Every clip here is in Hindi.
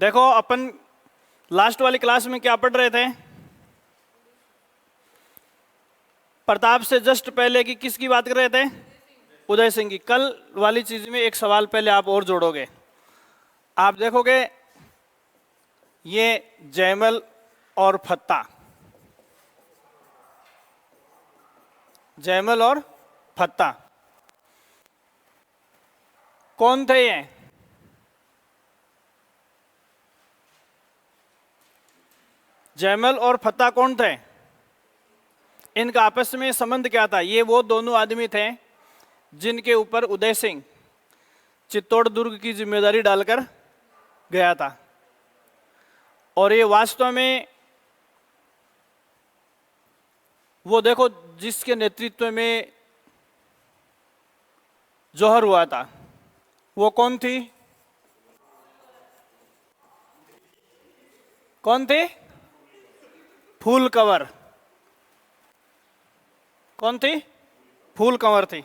देखो अपन लास्ट वाली क्लास में क्या पढ़ रहे थे? प्रताप से जस्ट पहले की किसकी बात कर रहे थे? उदय सिंह की। कल वाली चीज में एक सवाल पहले आप और जोड़ोगे। आप देखोगे ये जयमल और फत्ता, जयमल और फत्ता कौन थे? ये जयमल और फत्ता कौन थे? इनका आपस में संबंध क्या था? ये वो दोनों आदमी थे जिनके ऊपर उदय सिंह चित्तौड़ दुर्ग की जिम्मेदारी डालकर गया था। और ये वास्तव में वो देखो जिसके नेतृत्व में जौहर हुआ था, वो कौन थी? कौन थी? फूल कंवर। कौन थी? फूल कंवर थी।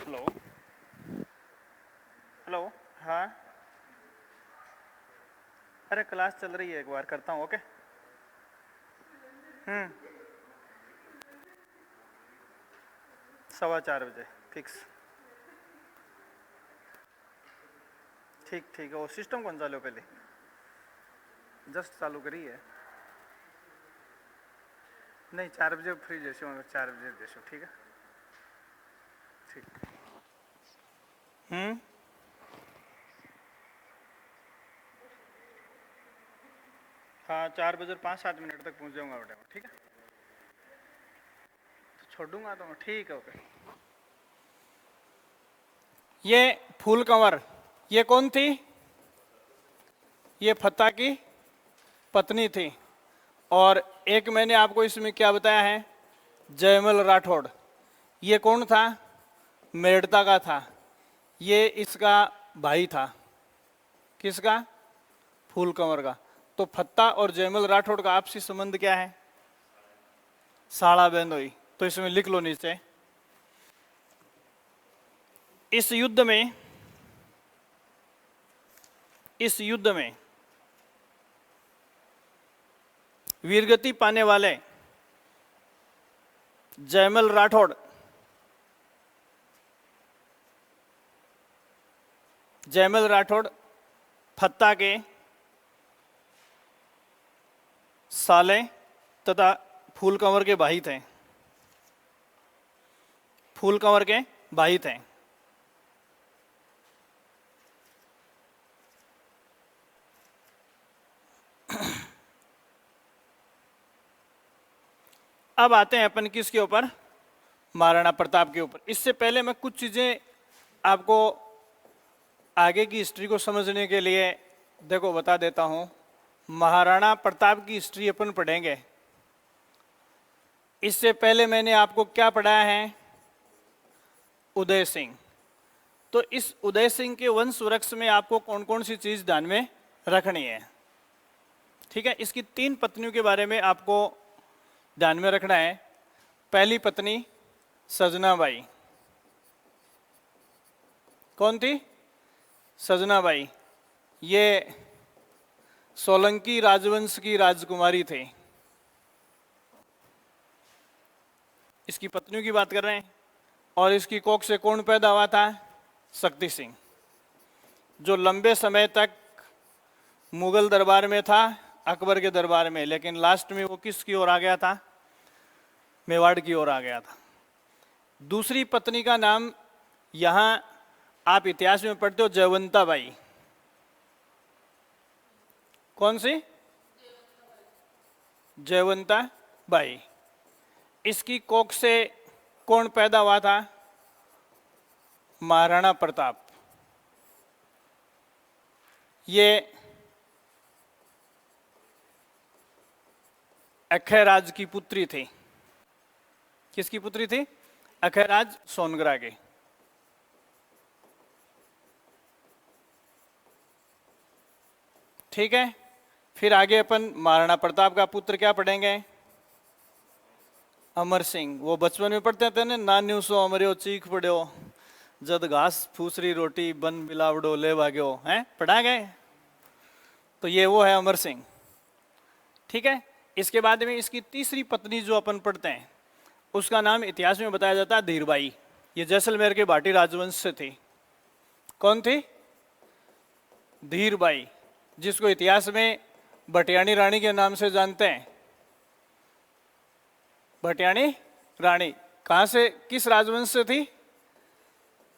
हेलो हेलो, हाँ, अरे क्लास चल रही है, एक बार करता हूँ। ओके। 4:15 बजे फिक्स। ठीक ठीक है। वो सिस्टम कौन चालू पहले? जस्ट चालू करी है। नहीं, 4 बजे फ्री जैसे 4 बजे जैसे। ठीक है, ठीक। हाँ, 4 बजे 5-7 मिनट तक पहुंच जाऊंगा बेटा। ठीक है, तो छोड़ दूंगा तो। ठीक है, ओके। ये फूल कंवर, ये कौन थी? ये फत्ता की पत्नी थी। और एक मैंने आपको इसमें क्या बताया है? जयमल राठौड़। ये कौन था? मेड़ता का था। ये इसका भाई था। किसका? फूल कंवर का। तो फत्ता और जयमल राठौड़ का आपसी संबंध क्या है? साड़ा बहनोई। तो इसमें लिख लो नीचे। इस युद्ध में वीरगति पाने वाले जयमल राठौड़ फत्ता के साले तथा फूल कंवर के भाई थे। फूल कंवर के भाई थे। अब आते हैं अपन किसके ऊपर? महाराणा प्रताप के ऊपर। इससे पहले मैं कुछ चीजें आपको आगे की हिस्ट्री को समझने के लिए देखो बता देता हूं। महाराणा प्रताप की हिस्ट्री अपन पढ़ेंगे। इससे पहले मैंने आपको क्या पढ़ाया है? उदय सिंह। तो इस उदय सिंह के वंश वृक्ष में आपको कौन कौन सी चीज ध्यान में रखनी है? ठीक है, इसकी 3 पत्नियों के बारे में आपको ध्यान में रखना है। पहली पत्नी सजनाबाई। कौन थी? सजनाबाई। ये सोलंकी राजवंश की राजकुमारी थी। इसकी पत्नियों की बात कर रहे हैं। और इसकी कोख से कौन पैदा हुआ था? शक्ति सिंह, जो लंबे समय तक मुगल दरबार में था, अकबर के दरबार में, लेकिन लास्ट में वो किसकी ओर आ गया था? मेवाड़ की ओर आ गया था। दूसरी पत्नी का नाम यहां आप इतिहास में पढ़ते हो, जयवंता बाई। कौन सी? जयवंता बाई। इसकी कोख से कौन पैदा हुआ था? महाराणा प्रताप। ये अक्षयराज की पुत्री थी। किसकी पुत्री थी? अक्षयराज सोनगरा के। ठीक है, फिर आगे अपन महाराणा प्रताप का पुत्र क्या पढ़ेंगे? अमर सिंह। वो बचपन में पढ़ते थे ना, नान्यू सो अमरियो चीख पड़ो, जद घास फूसरी रोटी बन बिलावडो ले भाग्यो, हैं पढ़ा गए। तो ये वो है अमर सिंह। ठीक है, इसके बाद में इसकी तीसरी पत्नी जो अपन पढ़ते हैं उसका नाम इतिहास में बताया जाता है धीरबाई। ये जैसलमेर के भाटी राजवंश से थी। कौन थी? धीरबाई, जिसको इतिहास में भटियाणी रानी के नाम से जानते हैं। भटियाणी रानी कहां से, किस राजवंश से थी?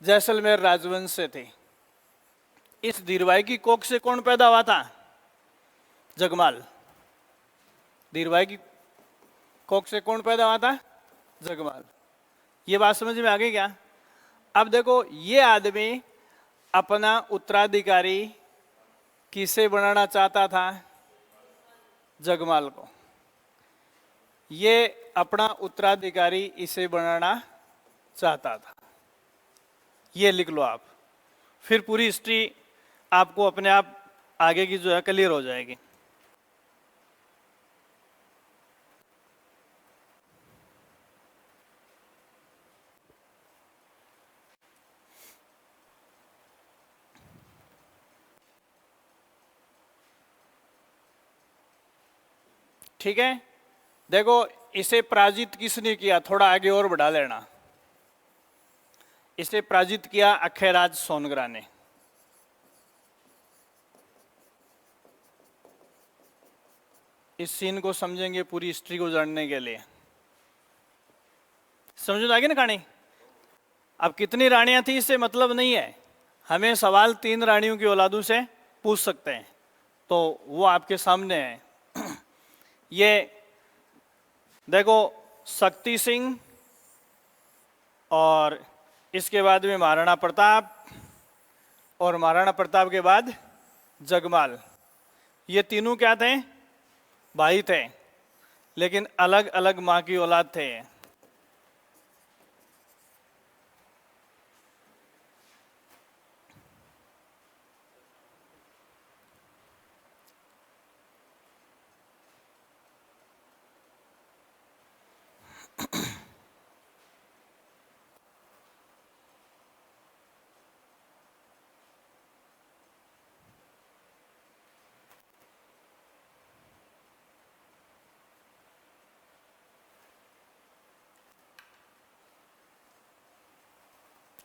जैसलमेर राजवंश से थी। इस धीरबाई की कोख से कौन पैदा हुआ था? जगमाल। धीरबाई की कोख से कौन पैदा हुआ था? जगमाल। ये बात समझ में आ गई क्या? अब देखो, ये आदमी अपना उत्तराधिकारी किसे बनाना चाहता था? जगमाल को। ये अपना उत्तराधिकारी इसे बनाना चाहता था। ये लिख लो आप, फिर पूरी हिस्ट्री आपको अपने आप आगे की जो है क्लियर हो जाएगी। ठीक है, देखो इसे पराजित किसने किया? थोड़ा आगे और बढ़ा लेना। इसे पराजित किया अक्षयराज सोनगरा ने। इस सीन को समझेंगे पूरी हिस्ट्री को जानने के लिए। समझ में आ गई ना कहानी? अब कितनी रानियां थी इससे मतलब नहीं है, हमें सवाल 3 रानियों की औलादों से पूछ सकते हैं, तो वो आपके सामने है। ये देखो, शक्ति सिंह और इसके बाद में महाराणा प्रताप, और महाराणा प्रताप के बाद जगमाल। ये तीनों क्या थे? भाई थे, लेकिन अलग अलग मां की औलाद थे।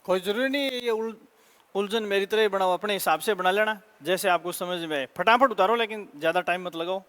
कोई जरूरी नहीं है ये उलझन मेरी तरह ही बनाओ, अपने हिसाब से बना लेना जैसे आपको समझ में आए। फटाफट उतारो, लेकिन ज्यादा टाइम मत लगाओ।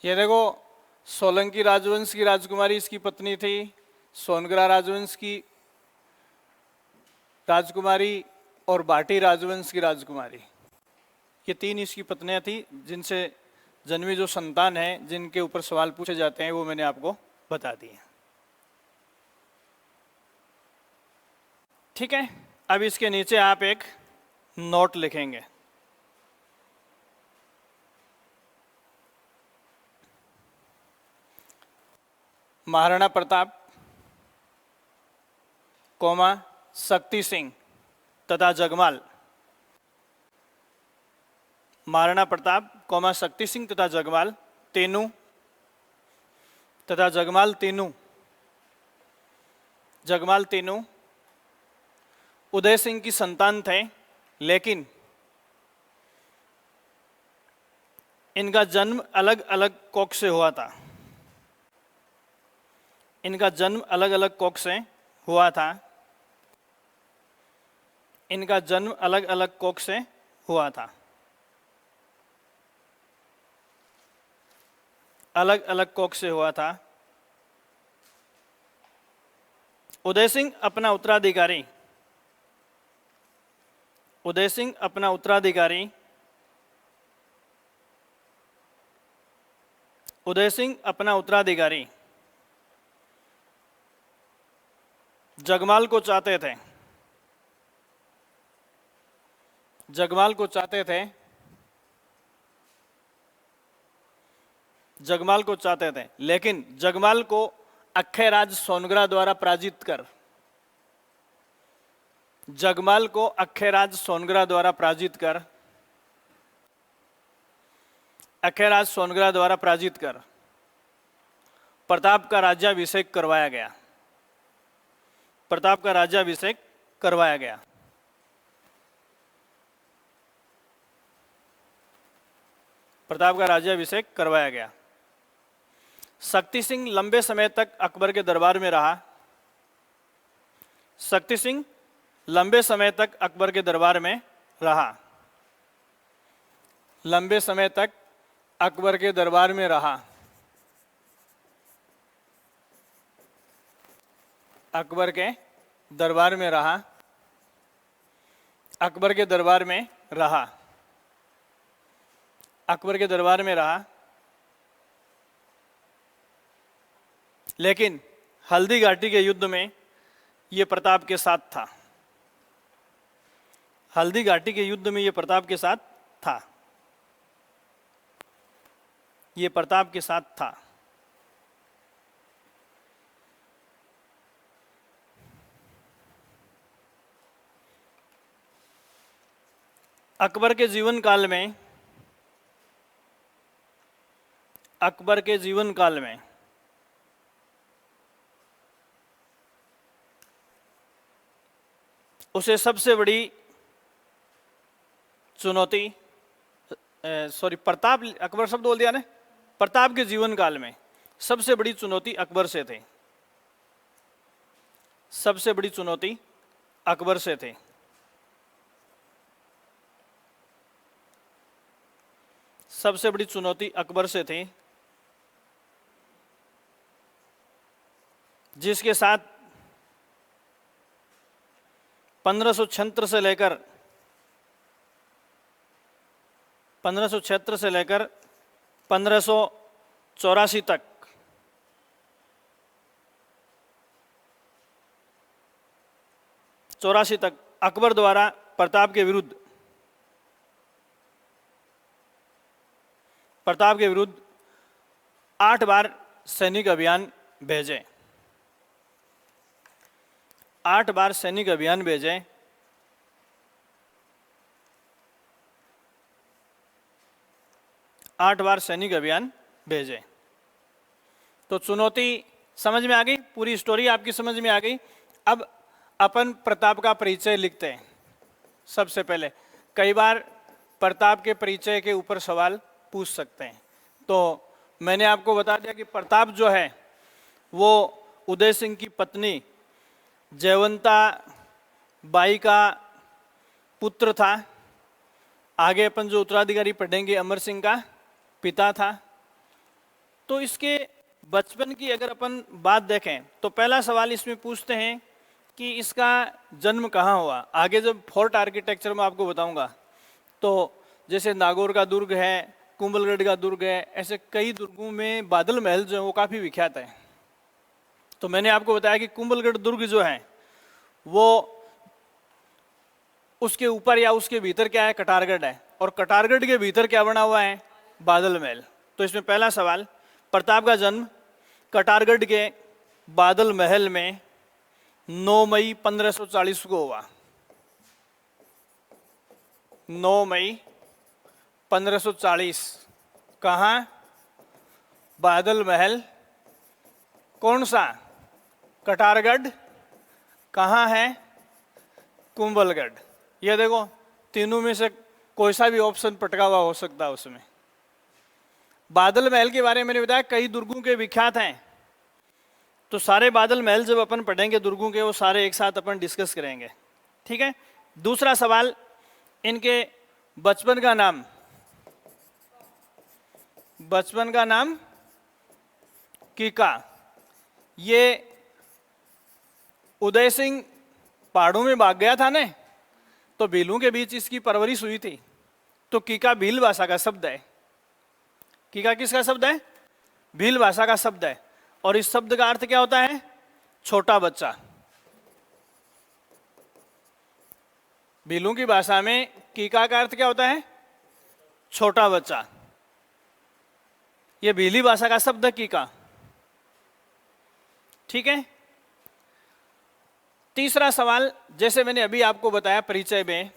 ये देखो, सोलंकी राजवंश की राजकुमारी इसकी पत्नी थी, सोनगरा राजवंश की राजकुमारी और भाटी राजवंश की राजकुमारी। ये 3 इसकी पत्नियां थी, जिनसे जन्मी जो संतान है, जिनके ऊपर सवाल पूछे जाते हैं, वो मैंने आपको बता दिए। ठीक है, अब इसके नीचे आप एक नोट लिखेंगे। महाराणा प्रताप, कोमा शक्ति सिंह तथा जगमाल। महाराणा प्रताप, कोमा शक्ति सिंह तथा जगमाल तीनों, तथा जगमाल तीनों, जगमाल तीनों उदय सिंह की संतान थे, लेकिन इनका जन्म अलग अलग कोख से हुआ था। इनका जन्म अलग अलग कोख से हुआ था। इनका जन्म अलग अलग कोख से हुआ था। अलग अलग कोख से हुआ था। उदय सिंह अपना उत्तराधिकारी, उदय सिंह अपना उत्तराधिकारी, उदय सिंह अपना उत्तराधिकारी जगमाल को चाहते थे। जगमाल को चाहते थे। जगमाल को चाहते थे, लेकिन जगमाल को अक्षयराज सोनग्रा द्वारा पराजित कर, जगमाल को अक्षयराज सोनग्रा द्वारा पराजित कर, अक्षयराज सोनग्रा द्वारा पराजित कर प्रताप का राज्याभिषेक करवाया गया, प्रताप का राज्याभिषेक करवाया गया। प्रताप का राज्याभिषेक करवाया गया। शक्ति सिंह लंबे समय तक अकबर के दरबार में रहा। शक्ति सिंह लंबे समय तक अकबर के दरबार में रहा। लंबे समय तक अकबर के दरबार में रहा। अकबर के दरबार में रहा। अकबर के दरबार में रहा। अकबर के दरबार में रहा। लेकिन हल्दी घाटी के युद्ध में ये प्रताप के साथ था। हल्दी घाटी के युद्ध में ये प्रताप के साथ था। ये प्रताप के साथ था। अकबर के जीवन काल में, अकबर के जीवन काल में उसे सबसे बड़ी चुनौती, प्रताप, अकबर शब्द बोल दिया ने, प्रताप के जीवन काल में सबसे बड़ी चुनौती अकबर से थे। सबसे बड़ी चुनौती अकबर से थे। सबसे बड़ी चुनौती अकबर से थी, जिसके साथ 1576 से लेकर 1584 तक अकबर द्वारा प्रताप के विरुद्ध 8 बार सैनिक अभियान भेजे। 8 बार सैनिक अभियान भेजे। 8 बार सैनिक अभियान भेजे। तो चुनौती समझ में आ गई, पूरी स्टोरी आपकी समझ में आ गई। अब अपन प्रताप का परिचय लिखते हैं। सबसे पहले कई बार प्रताप के परिचय के ऊपर सवाल पूछ सकते हैं। तो मैंने आपको बता दिया कि प्रताप जो है वो उदय सिंह की पत्नी जयवंता बाई का पुत्र था। आगे अपन जो उत्तराधिकारी पढ़ेंगे अमर सिंह का पिता था। तो इसके बचपन की अगर अपन बात देखें तो पहला सवाल इसमें पूछते हैं कि इसका जन्म कहाँ हुआ। आगे जब फोर्ट आर्किटेक्चर में आपको बताऊंगा तो जैसे नागौर का दुर्ग है, कुंभलगढ़ का दुर्ग है, ऐसे कई दुर्गों में बादल महल जो है वो काफ़ी विख्यात है। तो मैंने आपको बताया कि कुंभलगढ़ दुर्ग जो है वो उसके ऊपर या उसके भीतर क्या है, कटारगढ़ है, और कटारगढ़ के भीतर क्या बना हुआ है, बादल महल। तो इसमें पहला सवाल, प्रताप का जन्म कटारगढ़ के बादल महल में 9 मई 1540 को हुआ। 9 मई 1540। कहाँ? बादल महल। कौन सा? कटारगढ़। कहाँ है? कुंभलगढ़। ये देखो, तीनों में से कोई सा भी ऑप्शन पटका हुआ हो सकता है उसमें। बादल महल के बारे में मैंने बताया कई दुर्गों के विख्यात हैं। तो सारे बादल महल जब अपन पढ़ेंगे दुर्गों के, वो सारे एक साथ अपन डिस्कस करेंगे। ठीक है। दूसरा सवाल, इनके बचपन का नाम। बचपन का नाम कीका। ये उदय सिंह पहाड़ों में भाग गया था ने, तो भीलों के बीच इसकी परवरिश हुई थी। तो कीका भील भाषा का शब्द है। कीका किसका शब्द है? भील भाषा का शब्द है। और इस शब्द का अर्थ क्या होता है? छोटा बच्चा। भीलों की भाषा में कीका का अर्थ क्या होता है? छोटा बच्चा। ये भीली भाषा का शब्द की का। ठीक है। तीसरा सवाल, जैसे मैंने अभी आपको बताया परिचय में,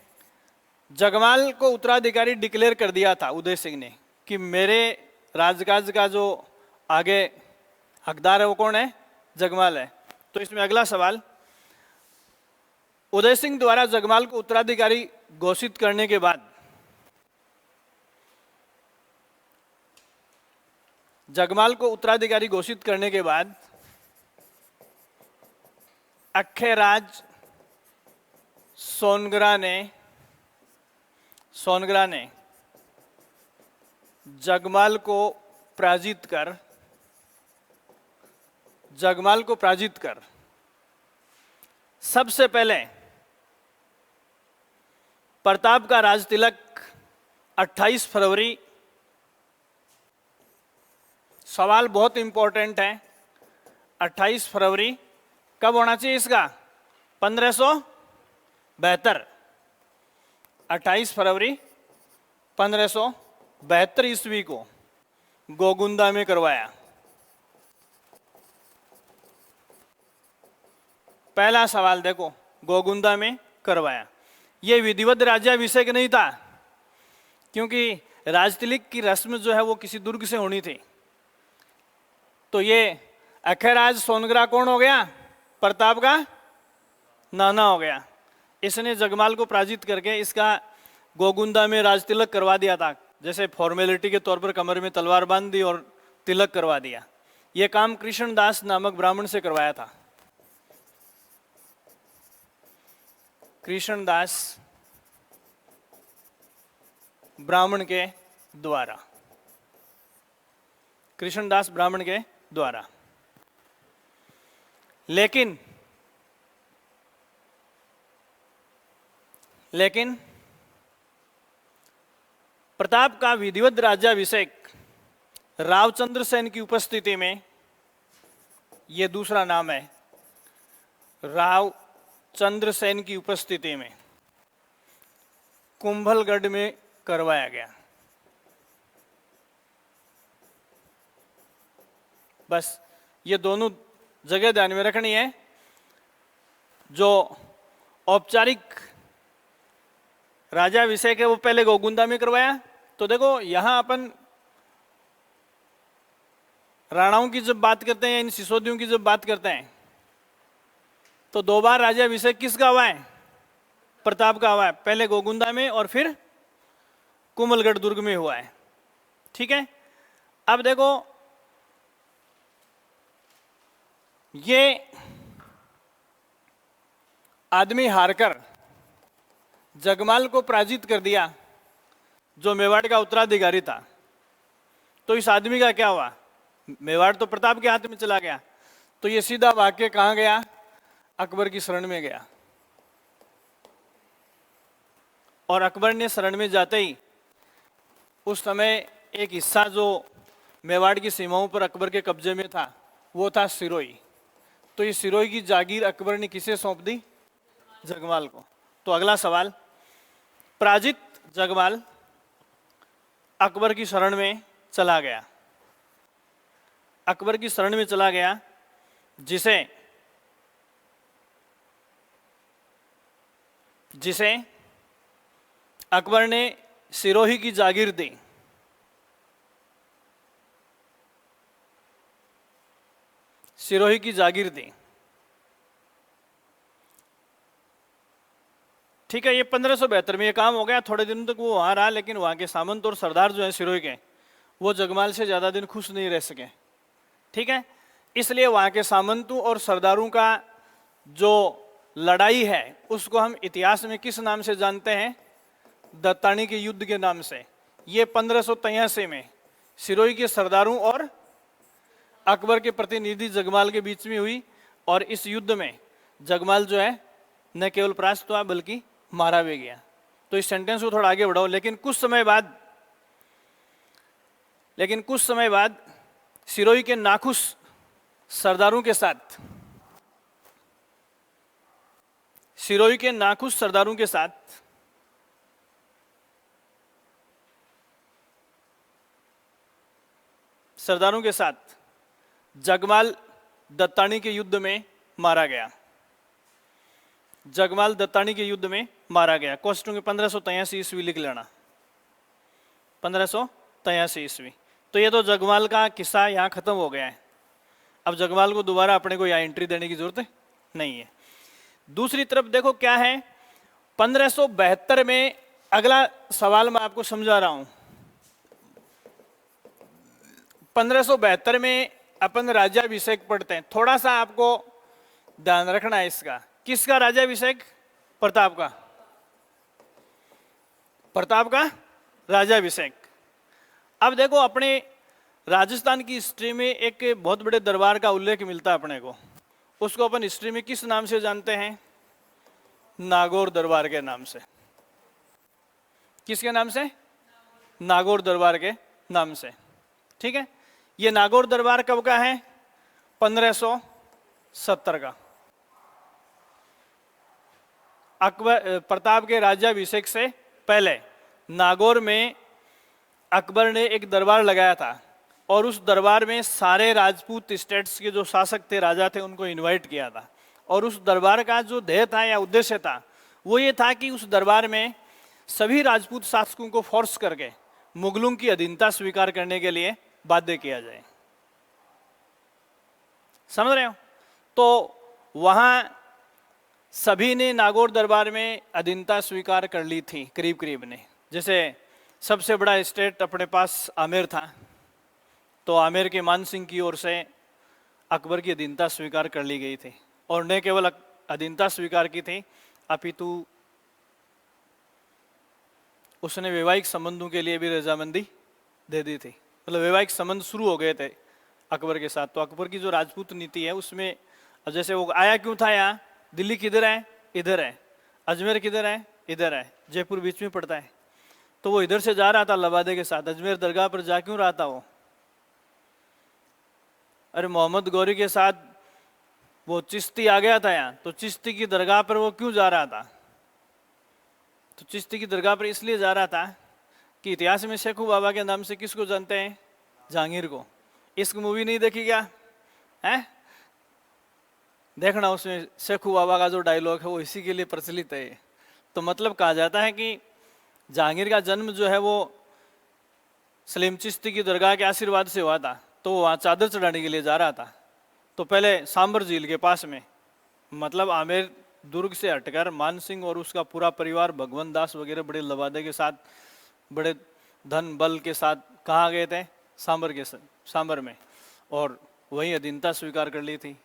जगमाल को उत्तराधिकारी डिक्लेयर कर दिया था उदय सिंह ने कि मेरे राजकाज का जो आगे हकदार है वो कौन है, जगमाल है। तो इसमें अगला सवाल, उदय सिंह द्वारा जगमाल को उत्तराधिकारी घोषित करने के बाद अखेराज सोनग्रा ने जगमाल को पराजित कर सबसे पहले प्रताप का राज तिलक 28 फरवरी, सवाल बहुत इंपॉर्टेंट है, 28 फरवरी कब होना चाहिए इसका, 1572, 28 फरवरी 1572 ईस्वी को गोगुंदा में करवाया। पहला सवाल देखो, गोगुंदा में करवाया। यह विधिवत राज्याभिषेक नहीं था, क्योंकि राजतिलक की रस्म जो है वो किसी दुर्ग से होनी थी। तो ये अखेराज सोनग्रा कौन हो गया, प्रताप का नाना हो गया। इसने जगमाल को पराजित करके इसका गोगुंदा में राजतिलक करवा दिया था, जैसे फॉर्मेलिटी के तौर पर कमर में तलवार बांध दी और तिलक करवा दिया। यह काम कृष्णदास नामक ब्राह्मण से करवाया था। कृष्णदास ब्राह्मण के द्वारा। लेकिन प्रताप का विधिवत राज्याभिषेक रावचंद्र सेन की उपस्थिति में, यह दूसरा नाम है, रावचंद्र सेन की उपस्थिति में कुंभलगढ़ में करवाया गया। बस ये दोनों जगह ध्यान में रखनी है। जो औपचारिक राजाभिषेक है वो पहले गोगुंदा में करवाया। तो देखो यहां अपन राणाओं की जब बात करते हैं, इन सिसोदियों की जब बात करते हैं, तो 2 बार राज्याभिषेक किसका हुआ है, प्रताप का हुआ है। पहले गोगुंदा में और फिर कुंभलगढ़ दुर्ग में हुआ है। ठीक है। अब देखो ये आदमी हारकर जगमाल को पराजित कर दिया, जो मेवाड़ का उत्तराधिकारी था। तो इस आदमी का क्या हुआ, मेवाड़ तो प्रताप के हाथ में चला गया। तो ये सीधा वाक्य कहां गया, अकबर की शरण में गया। और अकबर ने शरण में जाते ही उस समय एक हिस्सा जो मेवाड़ की सीमाओं पर अकबर के कब्जे में था वो था सिरोही। तो ये सिरोही की जागीर अकबर ने किसे सौंप दी, जगमाल को। तो अगला सवाल, पराजित जगमाल अकबर की शरण में चला गया। अकबर की शरण में चला गया, जिसे अकबर ने सिरोही की जागीर दी। सिरोही की जागीर दी। ठीक है। ये 1572 में ये काम हो गया। थोड़े दिन तक वो वहां रहा, लेकिन वहां के सामंत और सरदार जो है सिरोही के, वो जगमाल से ज्यादा दिन खुश नहीं रह सके। ठीक है। इसलिए वहां के सामंतों और सरदारों का जो लड़ाई है उसको हम इतिहास में किस नाम से जानते हैं, दत्तानी के युद्ध के नाम से। ये 1583 में सिरोही के सरदारों और अकबर के प्रतिनिधि जगमाल के बीच में हुई। और इस युद्ध में जगमाल जो है न केवल परास्त हुआ बल्कि मारा भी गया। तो इस सेंटेंस को थोड़ा आगे बढ़ाओ। लेकिन कुछ समय बाद सिरोही के नाखुश सरदारों के साथ सरदारों के साथ जगमाल दत्तानी के युद्ध में मारा गया। जगमाल दत्तानी के युद्ध में मारा गया। कोष्टों के 1583 ईस्वी लिख लेना, 1583 ईस्वी। तो ये तो जगमाल का किस्सा यहाँ खत्म हो गया है। अब जगमाल को दोबारा अपने को यहाँ एंट्री देने की जरूरत नहीं है। दूसरी तरफ देखो क्या है, 1572 में, अगला सवाल मैं आपको समझा रहा हूं। 1572 में अपन राज्याभिषेक पढ़ते हैं, थोड़ा सा आपको ध्यान रखना है इसका। किसका राज्याभिषेक? प्रताप का। प्रताप का राज्याभिषेक। अब देखो अपने राजस्थान की हिस्ट्री में एक बहुत बड़े दरबार का उल्लेख मिलता है अपने को। उसको अपन हिस्ट्री में किस नाम से जानते हैं? नागौर दरबार के नाम से। किसके नाम से? नागौर दरबार के नाम से। ठीक है, ये नागौर दरबार कब का है? 1570 का। अकबर प्रताप के राज्याभिषेक से पहले नागौर में अकबर ने एक दरबार लगाया था और उस दरबार में सारे राजपूत स्टेट्स के जो शासक थे, राजा थे, उनको इनवाइट किया था। और उस दरबार का जो ध्येय था या उद्देश्य था वो ये था कि उस दरबार में सभी राजपूत शासकों को फोर्स करके मुगलों की अधीनता स्वीकार करने के लिए बाध्य किया जाए। समझ रहे हो? तो वहां सभी ने नागौर दरबार में अधीनता स्वीकार कर ली थी, करीब करीब ने। जैसे सबसे बड़ा स्टेट अपने पास आमेर था, तो आमेर के मान सिंह की ओर से अकबर की अधीनता स्वीकार कर ली गई थी। और न केवल अधीनता स्वीकार की थी, अपितु उसने वैवाहिक संबंधों के लिए भी रजामंदी दे दी थी। मतलब वैवाहिक संबंध शुरू हो गए थे अकबर के साथ। तो अकबर की जो राजपूत नीति है उसमें, जैसे वो आया क्यों था यहाँ? दिल्ली किधर है? इधर है। अजमेर किधर है? इधर है। जयपुर बीच में पड़ता है। तो वो इधर से जा रहा था लबादे के साथ, अजमेर दरगाह पर जा क्यों रहा था वो? अरे मोहम्मद गौरी के साथ वो चिश्ती आ गया था यहाँ, तो चिश्ती की दरगाह पर वो क्यों जा रहा था? तो चिश्ती की दरगाह पर इसलिए जा रहा था कि इतिहास में शेखू बाबा के नाम से किसको जानते हैं? जहांगीर को। इश्क मूवी नहीं देखी क्या है? देखना, उसमें शेखू बाबा का जो डायलॉग है वो इसी के लिए प्रचलित है। तो मतलब कहा जाता है कि जहांगीर का जन्म जो है वो सलीम चिश्ती की दरगाह के आशीर्वाद से हुआ था। तो वो वहाँ चादर चढ़ाने के लिए जा रहा था। तो पहले सांबर झील के पास में, मतलब आमेर दुर्ग से हटकर मान सिंह और उसका पूरा परिवार, भगवंत दास वगैरह बड़े लबादे के साथ, बड़े धन बल के साथ कहाँ गए थे? सांबर में। और वहीं अधीनता स्वीकार कर ली थी।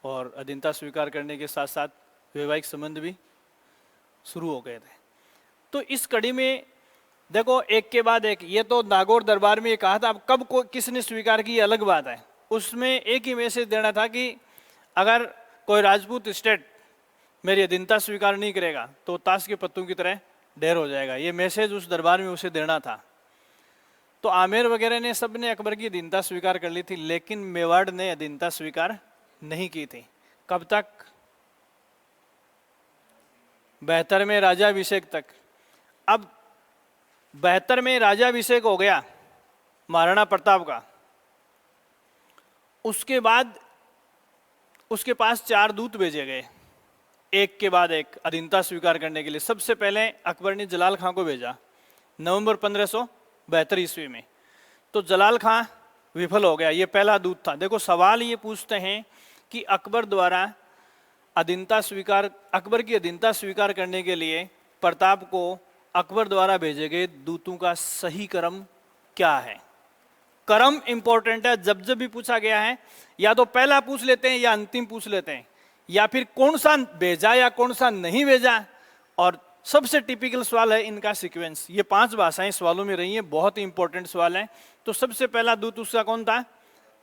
और अधीनता स्वीकार करने के साथ साथ वैवाहिक संबंध भी शुरू हो गए थे। तो इस कड़ी में देखो एक के बाद एक, ये तो नागौर दरबार में ये कहा था। अब कब को किसने स्वीकार की अलग बात है। उसमें एक ही मैसेज देना था कि अगर कोई राजपूत स्टेट मेरी अधीनता स्वीकार नहीं करेगा तो ताश के पत्तों की तरह ढेर हो जाएगा। ये मैसेज उस दरबार में उसे देना था। तो आमेर वगैरह ने सब ने अकबर की अधीनता स्वीकार कर ली थी, लेकिन मेवाड़ ने अधीनता स्वीकार नहीं की थी। कब तक? 72 में राजाभिषेक तक। अब 72 में राजाभिषेक हो गया महाराणा प्रताप का। उसके बाद उसके पास 4 दूत भेजे गए, एक के बाद एक अधीनता स्वीकार करने के लिए। सबसे पहले अकबर ने जलाल खां को भेजा नवंबर 1572 ईस्वी में। तो जलाल खां विफल हो गया, ये पहला दूत था। देखो सवाल ये पूछते हैं कि अकबर द्वारा अकबर की अधीनता स्वीकार करने के लिए प्रताप को अकबर द्वारा भेजे गए दूतों का सही क्रम क्या है? क्रम इंपॉर्टेंट है। जब जब भी पूछा गया है, या तो पहला पूछ लेते हैं या अंतिम पूछ लेते हैं, या फिर कौन सा भेजा या कौन सा नहीं भेजा। और सबसे टिपिकल सवाल है इनका सीक्वेंस। ये 5 भाषाएं सवालों में रही हैं, बहुत ही इंपॉर्टेंट सवाल है। तो सबसे पहला दूत उसका कौन था?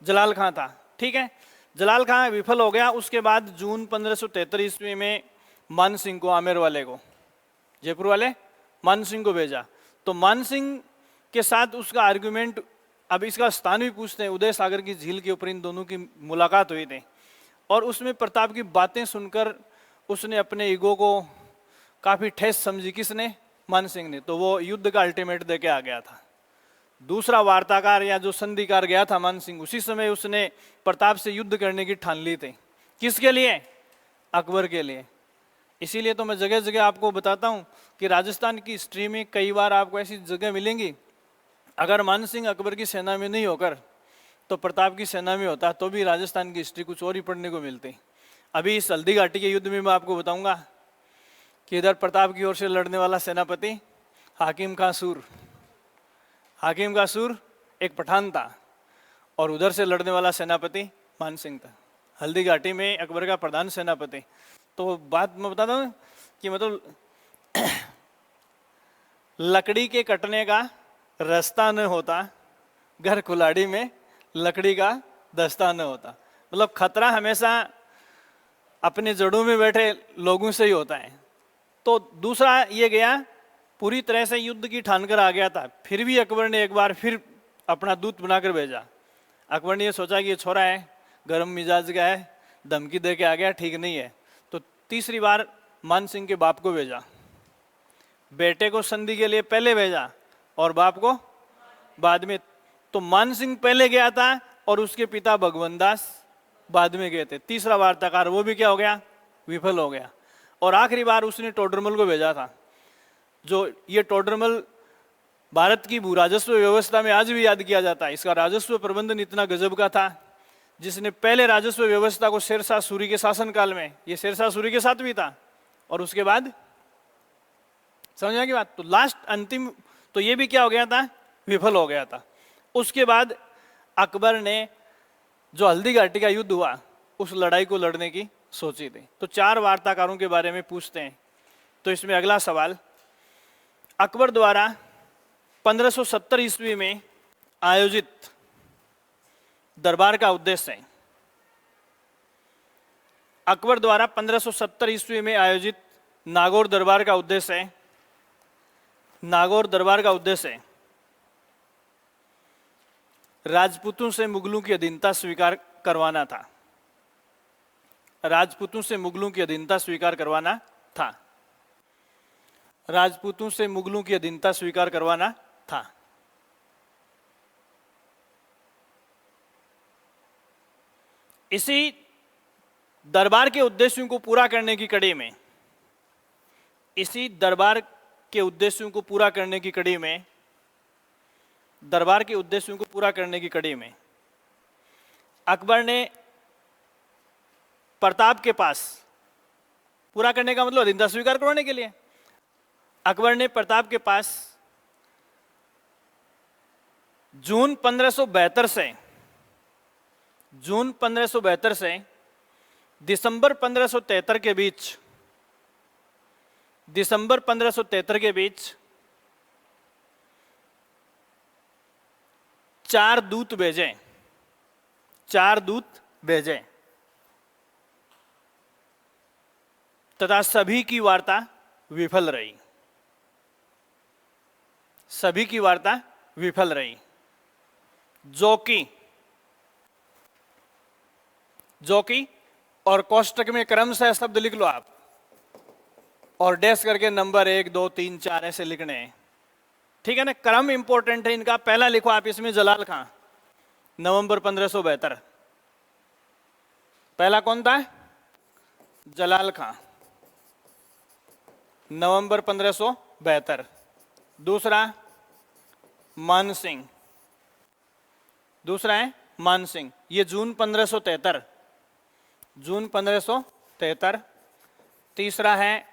जलाल खां था। ठीक है, जलाल खां विफल हो गया। उसके बाद जून 1573 ईस्वी में मान सिंह को, आमेर वाले को, जयपुर वाले मान सिंह को भेजा। तो मान सिंह के साथ उसका आर्गुमेंट, अब इसका स्थान भी पूछते हैं। उदय सागर की झील के ऊपर इन दोनों की मुलाकात हुई थी और उसमें प्रताप की बातें सुनकर उसने अपने ईगो को काफ़ी ठेस समझी। किसने? मान सिंह ने। तो वो युद्ध का अल्टीमेट दे के आ गया था। दूसरा वार्ताकार या जो संधिकार गया था मान सिंह, उसी समय उसने प्रताप से युद्ध करने की ठान ली थी। किसके लिए? अकबर के लिए। इसीलिए तो मैं जगह जगह आपको बताता हूं कि राजस्थान की हिस्ट्री में कई बार आपको ऐसी जगह मिलेंगी, अगर मान सिंह अकबर की सेना में नहीं होकर तो प्रताप की सेना में होता तो भी राजस्थान की हिस्ट्री कुछ और ही पढ़ने को मिलती। अभी इस हल्दी घाटी के युद्ध में मैं आपको बताऊंगा कि इधर प्रताप की ओर से लड़ने वाला सेनापति हाकिम खां सूर, हाकिम खां सूर एक पठान था, और उधर से लड़ने वाला सेनापति मान सिंह था। हल्दी घाटी में अकबर का प्रधान सेनापति। तो बात मैं बताता हूँ कि मतलब लकड़ी के कटने का रास्ता न होता, घर कुल्हाड़ी में लकड़ी का दस्ता न होता। मतलब खतरा हमेशा अपने जड़ों में बैठे लोगों से ही होता है। तो दूसरा ये गया, पूरी तरह से युद्ध की ठान कर आ गया था, फिर भी अकबर ने एक बार फिर अपना दूत बनाकर भेजा। अकबर ने ये सोचा कि ये छोरा है, गर्म मिजाज का है, धमकी दे के आ गया, ठीक नहीं है। तो तीसरी बार मान सिंह के बाप को भेजा। बेटे को संधि के लिए पहले भेजा और बाप को बाद में। तो मान सिंह पहले गया था और उसके पिता भगवंत दास बाद में गए थे। तीसरा वार्ताकार वो भी क्या हो गया? विफल हो गया। और आखिरी बार उसने टोडरमल को भेजा था। जो ये टोडरमल भारत की भू राजस्व व्यवस्था में आज भी याद किया जाता है। इसका राजस्व प्रबंधन इतना गजब का था, जिसने पहले राजस्व व्यवस्था को शेरशाह सूरी के शासनकाल में, ये शेरशाह सूरी के साथ भी था, और उसके बाद समझा की बात, तो लास्ट अंतिम तो ये भी क्या हो गया था? विफल हो गया था। उसके बाद अकबर ने जो हल्दी घाटी का युद्ध हुआ, उस लड़ाई को लड़ने की सोची थी। तो चार वार्ताकारों के बारे में पूछते हैं। तो इसमें अगला सवाल, अकबर द्वारा 1570 ईस्वी में आयोजित दरबार का उद्देश्य है। अकबर द्वारा 1570 ईस्वी में आयोजित नागौर दरबार का उद्देश्य है, नागौर दरबार का उद्देश्य है राजपूतों से मुगलों की अधीनता स्वीकार करवाना था। राजपूतों से मुगलों की अधीनता स्वीकार करवाना था। राजपूतों से मुगलों की अधीनता स्वीकार करवाना था। इसी दरबार के उद्देश्यों को पूरा करने की कड़ी में, इसी दरबार के उद्देश्यों को पूरा करने की कड़ी में, दरबार के उद्देश्यों को पूरा करने की कड़ी में अकबर ने प्रताप के पास, पूरा करने का मतलब अधीनता स्वीकार करवाने के लिए, अकबर ने प्रताप के पास जून 1572 से दिसंबर 1573 के बीच, दिसंबर 1573 के बीच 4 दूत भेजे, 4 दूत भेजे, तथा सभी की वार्ता विफल रही। सभी की वार्ता विफल रही। जो कि और कोष्टक में क्रमशः शब्द लिख लो आप, और डैश करके नंबर 1 2 3 4 ऐसे लिखने हैं, ठीक है ना? क्रम इंपॉर्टेंट है इनका। पहला लिखो आप इसमें जलाल खां, नवंबर 1572। पहला कौन था? जलाल खां, नवंबर 1572। दूसरा मान सिंह, दूसरा है मान सिंह, ये जून 1573, जून 1573। तीसरा है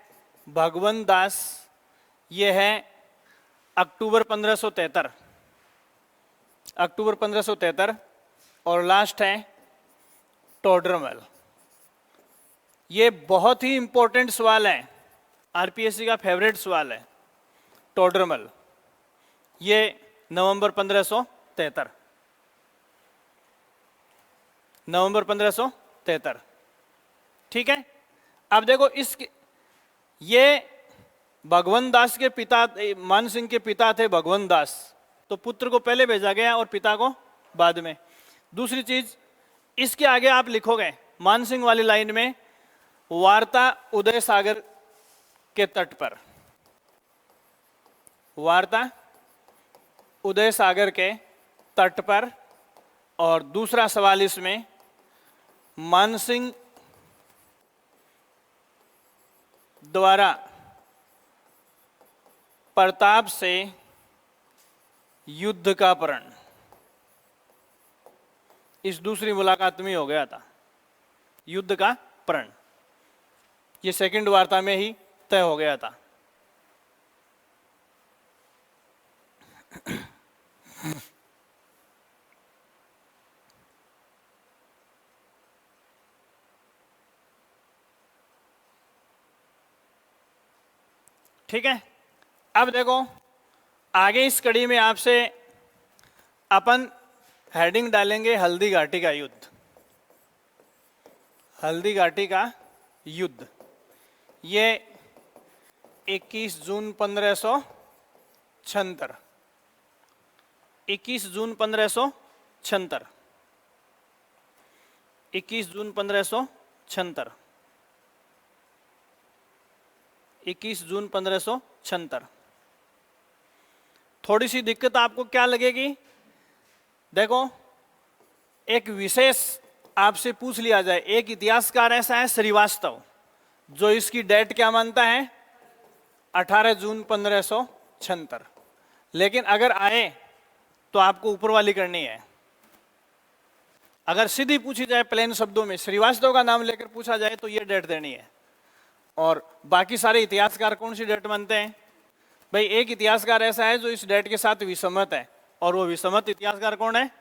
भगवंत दास, ये है अक्टूबर 1573, अक्टूबर 1573। और लास्ट है टोडरमल। ये बहुत ही इंपॉर्टेंट सवाल है, आरपीएससी का फेवरेट सवाल है। टोडरमल ये नवंबर 1573, नवंबर 1573, ठीक है। अब देखो इसके, ये भगवंत दास के पिता, मान सिंह के पिता थे भगवंत दास, तो पुत्र को पहले भेजा गया और पिता को बाद में। दूसरी चीज, इसके आगे आप लिखोगे मान सिंह वाली लाइन में, वार्ता उदय सागर के तट पर, वार्ता उदय सागर के तट पर, और दूसरा सवाल इसमें मानसिंह द्वारा प्रताप से युद्ध का प्रण। इस दूसरी मुलाकात में हो गया था युद्ध का प्रण, ये सेकंड वार्ता में ही तय हो गया था। ठीक है, अब देखो आगे इस कड़ी में आपसे अपन हेडिंग डालेंगे हल्दी घाटी का युद्ध। हल्दी घाटी का युद्ध ये 21 जून 1576, 21 जून 1576, 21 जून 1576, 21 जून 1576। थोड़ी सी दिक्कत आपको क्या लगेगी, देखो एक विशेष आपसे पूछ लिया जाए, एक इतिहासकार ऐसा है श्रीवास्तव जो इसकी डेट क्या मानता है 18 जून 1576, लेकिन अगर आए तो आपको ऊपर वाली करनी है। अगर सीधी पूछी जाए प्लेन शब्दों में श्रीवास्तव का नाम लेकर पूछा जाए तो ये डेट देनी है। और बाकी सारे इतिहासकार कौन सी डेट मानते हैं, भाई एक इतिहासकार ऐसा है जो इस डेट के साथ विसम्मत है, और वो विसम्मत इतिहासकार कौन है,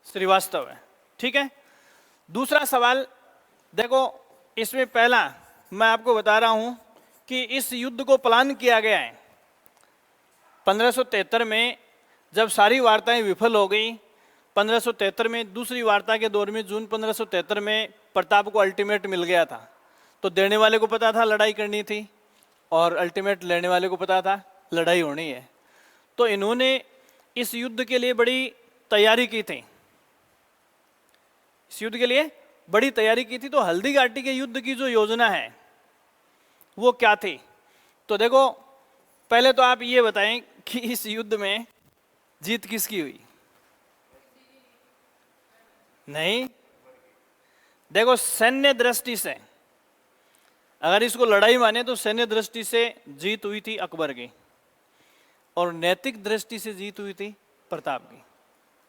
श्रीवास्तव है। ठीक है, दूसरा सवाल देखो, इसमें पहला मैं आपको बता रहा हूं कि इस युद्ध को प्लान किया गया है 1573 में, जब सारी वार्ताएं विफल हो गई। 1573 में दूसरी वार्ता के दौर में जून 1573 में प्रताप को अल्टीमेट मिल गया था। तो देने वाले को पता था लड़ाई करनी थी, और अल्टीमेट लेने वाले को पता था लड़ाई होनी है। तो इन्होंने इस युद्ध के लिए बड़ी तैयारी की थी, इस युद्ध के लिए बड़ी तैयारी की थी। तो हल्दी घाटी के युद्ध की जो योजना है वो क्या थी, तो देखो पहले तो आप ये बताएं कि इस युद्ध में जीत किसकी हुई। नहीं, देखो सैन्य दृष्टि से अगर इसको लड़ाई माने तो सैन्य दृष्टि से जीत हुई थी अकबर की, और नैतिक दृष्टि से जीत हुई थी प्रताप की।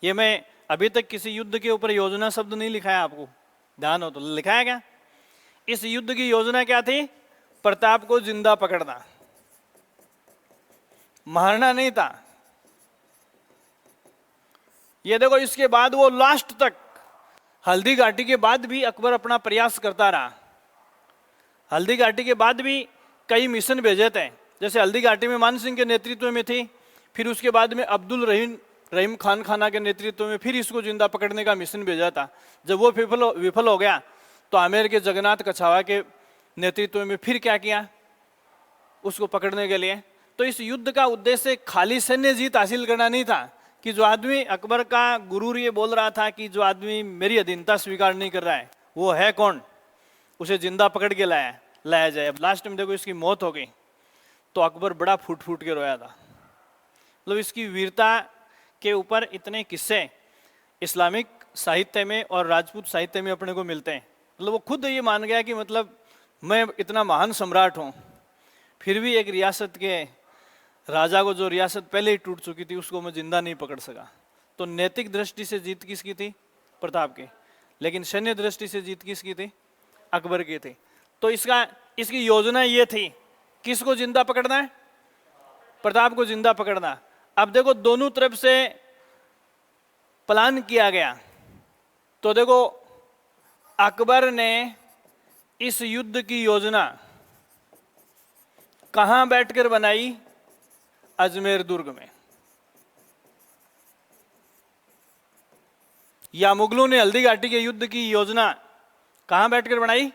ये मैं अभी तक किसी युद्ध के ऊपर योजना शब्द नहीं लिखाया, आपको ध्यान हो तो लिखाया क्या। इस युद्ध की योजना क्या थी, प्रताप को जिंदा पकड़ना, मारना नहीं था। ये देखो इसके बाद वो लास्ट तक, हल्दी घाटी के बाद भी अकबर अपना प्रयास करता रहा। हल्दी घाटी के बाद भी कई मिशन भेजे थे, जैसे हल्दी घाटी में मान सिंह के नेतृत्व में थी, फिर उसके बाद में अब्दुल रहीम खान खाना के नेतृत्व में फिर इसको जिंदा पकड़ने का मिशन भेजा था। जब वो विफल हो गया तो आमेर के जगन्नाथ कछावा के नेतृत्व में फिर क्या किया उसको पकड़ने के लिए। तो इस युद्ध का उद्देश्य खाली सैन्य जीत हासिल करना नहीं था, कि जो आदमी अकबर का गुरूर ये बोल रहा था कि जो आदमी मेरी अधीनता स्वीकार नहीं कर रहा है वो है कौन, उसे जिंदा पकड़ के लाया जाए। अब लास्ट में देखो इसकी मौत हो गई तो अकबर बड़ा फूट फूट के रोया था। मतलब इसकी वीरता के ऊपर इतने किस्से इस्लामिक साहित्य में और राजपूत साहित्य में अपने को मिलते हैं। मतलब वो खुद ये मान गया कि मतलब मैं इतना महान सम्राट हूँ, फिर भी एक रियासत के राजा को, जो रियासत पहले ही टूट चुकी थी, उसको मैं जिंदा नहीं पकड़ सका। तो नैतिक दृष्टि से जीत किसकी थी, प्रताप की, लेकिन सैन्य दृष्टि से जीत किसकी थी, अकबर की थी। तो इसकी योजना ये थी, किसको जिंदा पकड़ना है, प्रताप को जिंदा पकड़ना। अब देखो दोनों तरफ से प्लान किया गया। तो देखो अकबर ने इस युद्ध की योजना कहां बैठकर बनाई, अजमेर दुर्ग में। या मुगलों ने हल्दी घाटी के युद्ध की योजना कहां बैठकर बनाई,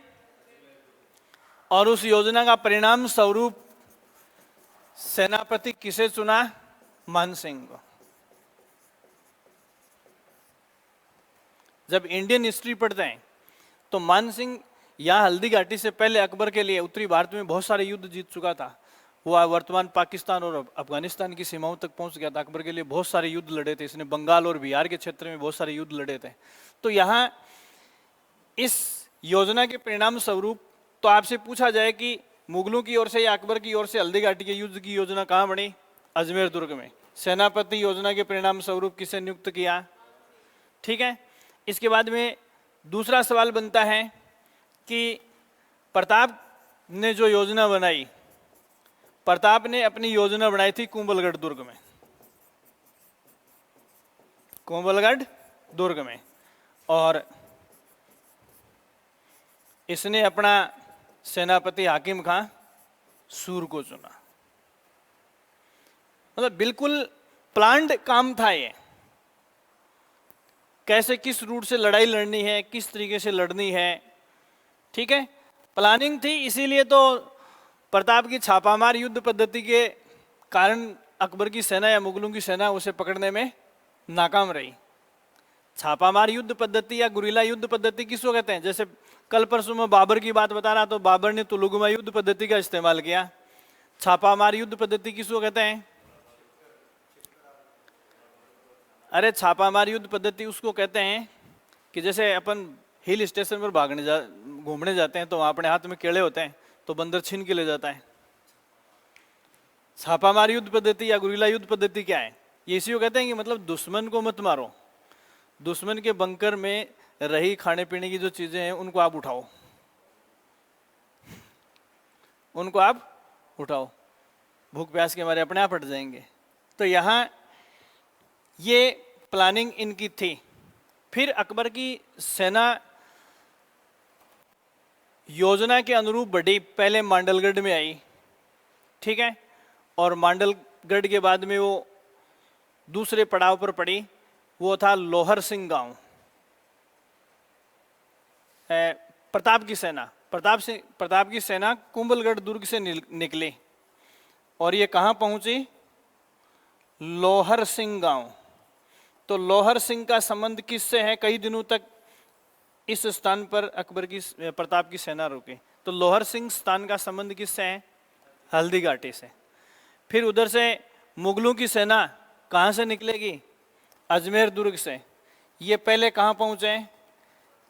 और उस योजना का परिणाम स्वरूप सेनापति किसे चुना, मान सिंह को। जब इंडियन हिस्ट्री पढ़ते हैं तो मान सिंह यहां हल्दी घाटी से पहले अकबर के लिए उत्तरी भारत में बहुत सारे युद्ध जीत चुका था। हुआ, वर्तमान पाकिस्तान और अफगानिस्तान की सीमाओं तक पहुंच गया था। अकबर के लिए बहुत सारे युद्ध लड़े थे, इसने बंगाल और बिहार के क्षेत्र में बहुत सारे युद्ध लड़े थे। तो यहाँ इस योजना के परिणाम स्वरूप तो आपसे पूछा जाए कि मुगलों की ओर से या अकबर की ओर से हल्दी घाटी के युद्ध की योजना कहाँ बनी? अजमेर दुर्ग में। सेनापति योजना के परिणाम स्वरूप किसे नियुक्त किया? ठीक है। इसके बाद में दूसरा सवाल बनता है कि प्रताप ने जो योजना बनाई, प्रताप ने अपनी योजना बनाई थी कुंभलगढ़ दुर्ग में, कुंभलगढ़ दुर्ग में, और इसने अपना सेनापति हाकिम खां सूर को चुना। मतलब बिल्कुल प्लान्ड काम था ये, कैसे किस रूट से लड़ाई लड़नी है, किस तरीके से लड़नी है। ठीक है, प्लानिंग थी। इसीलिए तो प्रताप की छापामार युद्ध पद्धति के कारण अकबर की सेना या मुगलों की सेना उसे पकड़ने में नाकाम रही। छापामार युद्ध पद्धति या गुरिल्ला युद्ध पद्धति किसको कहते हैं? जैसे कल परसों में बाबर की बात बता रहा, तो बाबर ने तुलुगमा युद्ध पद्धति का इस्तेमाल किया। छापामार युद्ध पद्धति किसको कहते हैं? अरे छापामार युद्ध पद्धति उसको कहते हैं कि जैसे अपन हिल स्टेशन पर घूमने जाते हैं तो वहां अपने हाथ में केले होते हैं, तो बंदर छीन के ले जाता है। छापामार युद्ध पद्धति या गुरिल्ला युद्ध पद्धति क्या है? ये इसी को कहते हैं कि मतलब दुश्मन को मत मारो, दुश्मन के बंकर में रही खाने पीने की जो चीजें हैं उनको आप उठाओ, उनको आप उठाओ, भूख प्यास के मारे अपने आप हट जाएंगे। तो यहाँ ये प्लानिंग इनकी थी। फिर अकबर की सेना योजना के अनुरूप बढ़ी, पहले मांडलगढ़ में आई। ठीक है, और मांडलगढ़ के बाद में वो दूसरे पड़ाव पर पड़ी, वो था लोहर सिंह गांव। प्रताप की सेना कुंभलगढ़ दुर्ग से निकली और ये कहाँ पहुंची? लोहर सिंह गांव। तो लोहर सिंह का संबंध किससे है? कई दिनों तक इस स्थान पर प्रताप की सेना रुकी। तो लोहर सिंह स्थान का संबंध किससे है? हल्दी घाटी से। फिर उधर से मुगलों की सेना कहाँ से निकलेगी? अजमेर दुर्ग से। ये पहले कहाँ पहुँचे?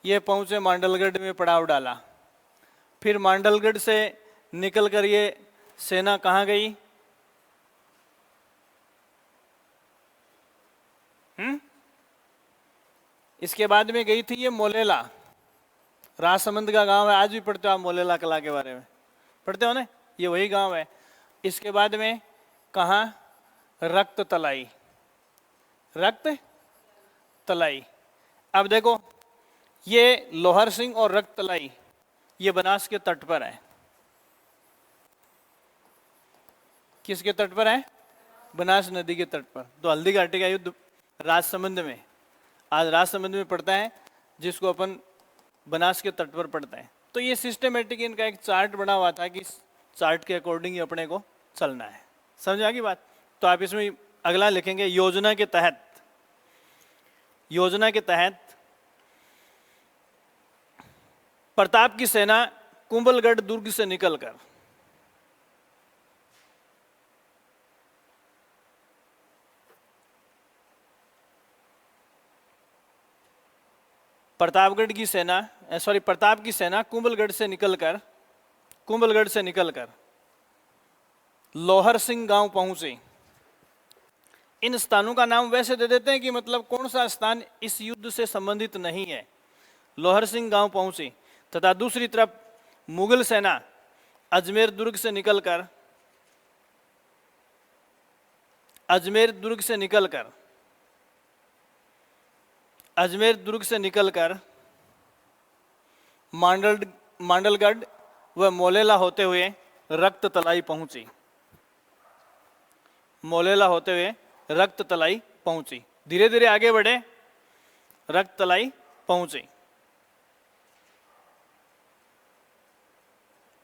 ये पहुँचे मांडलगढ़ में पड़ाव डाला। फिर मांडलगढ़ से निकलकर ये सेना कहाँ गई? इसके बाद में गई थी ये मोलेला, राजसमंद का गांव है। आज भी पढ़ते हो आप मोलेला कला के बारे में? पढ़ते हो ना, ये वही गांव है। इसके बाद में कहाँ? रक्त तलाई, रक्त तलाई। अब देखो, ये लोहर सिंह और रक्त तलाई ये बनास के तट पर है। किसके तट पर है? बनास नदी के तट पर। तो हल्दी घाटी का युद्ध राजसमंद में, आज राजसमंद में पड़ता है, जिसको अपन बनास के तट पर पड़ता है। तो ये सिस्टमेटिक इनका एक चार्ट बना हुआ था कि इस चार्ट के अकॉर्डिंग ही अपने को चलना है। समझ आ गई बात? तो आप इसमें अगला लिखेंगे, योजना के तहत प्रताप की सेना कुंभलगढ़ दुर्ग से निकलकर प्रताप की सेना कुंभलगढ़ से निकलकर लोहर सिंह गांव पहुंची। इन स्थानों का नाम वैसे दे देते हैं कि मतलब कौन सा स्थान इस युद्ध से संबंधित नहीं है। लोहर सिंह गांव पहुंची तथा दूसरी तरफ मुगल सेना अजमेर दुर्ग से निकलकर मांडलगढ़ व मोलेला होते हुए रक्त तलाई पहुंची। धीरे धीरे आगे बढ़े, रक्त तलाई पहुंची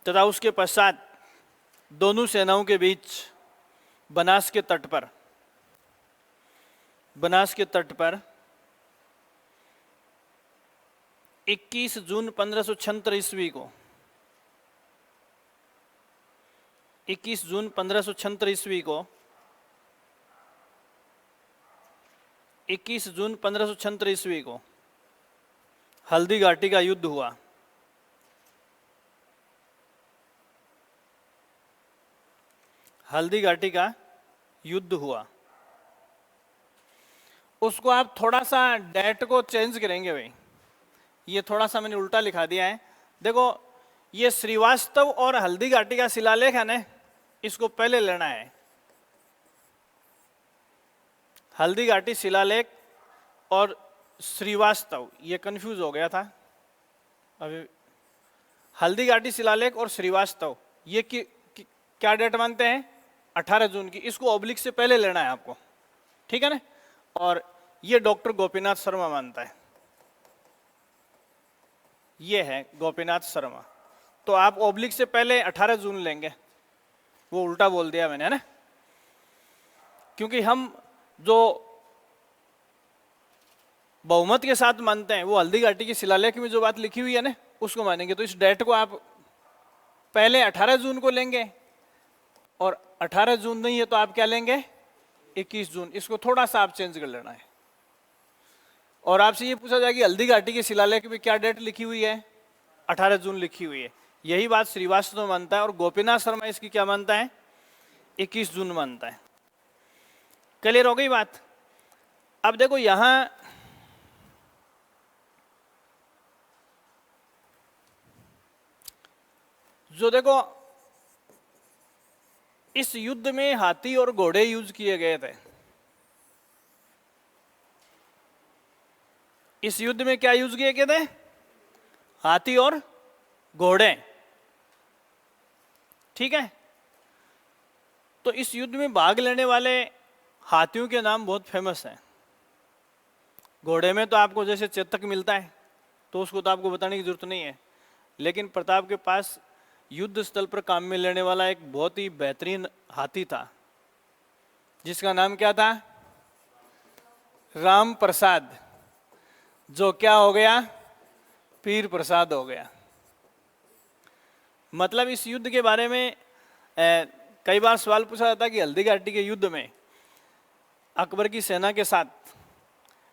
तथा उसके पश्चात दोनों सेनाओं के बीच बनास के तट पर 21 जून 1576 ईस्वी को 21 जून 1576 ईस्वी को 21 जून 1576 ईस्वी को हल्दी घाटी का युद्ध हुआ। हल्दी घाटी का युद्ध हुआ। उसको आप थोड़ा सा डेट को चेंज करेंगे भाई, ये थोड़ा सा मैंने उल्टा लिखा दिया है। देखो ये श्रीवास्तव और हल्दी घाटी का शिलालेख है ना, इसको पहले लेना है। हल्दी घाटी शिलालेख और श्रीवास्तव, ये कंफ्यूज हो गया था अभी। हल्दी घाटी शिलालेख और श्रीवास्तव ये क्या डेट मानते हैं? 18 जून की। इसको ऑब्लिक से पहले लेना है आपको, ठीक है ना। और ये डॉक्टर गोपीनाथ शर्मा मानता है, ये है गोपीनाथ शर्मा। तो आप ऑब्लिक से पहले 18 जून लेंगे, वो उल्टा बोल दिया मैंने, है ना। क्योंकि हम जो बहुमत के साथ मानते हैं वो हल्दी घाटी की शिलालेख में जो बात लिखी हुई है ना, उसको मानेंगे। तो इस डेट को आप पहले 18 जून को लेंगे, और 18 जून नहीं है तो आप क्या लेंगे? 21 जून। इसको थोड़ा सा आप चेंज कर लेना है। और आपसे ये पूछा जाए कि हल्दी घाटी के शिलालेख में क्या डेट लिखी हुई है? 18 जून लिखी हुई है। यही बात श्रीवास्तव मानता है, और गोपीनाथ शर्मा इसकी क्या मानता है? 21 जून मानता है। क्लियर हो गई बात? अब देखो यहां जो देखो इस युद्ध में हाथी और घोड़े यूज किए गए थे। इस युद्ध में क्या यूज किए गए थे? हाथी और घोड़े, ठीक है। तो इस युद्ध में भाग लेने वाले हाथियों के नाम बहुत फेमस हैं। घोड़े में तो आपको जैसे चेतक मिलता है, तो उसको तो आपको बताने की जरूरत नहीं है। लेकिन प्रताप के पास युद्ध स्थल पर काम में लेने वाला एक बहुत ही बेहतरीन हाथी था, जिसका नाम क्या था? राम प्रसाद, जो क्या हो गया? पीर प्रसाद हो गया। मतलब इस युद्ध के बारे में कई बार सवाल पूछा जाता है कि हल्दी घाटी के युद्ध में अकबर की सेना के साथ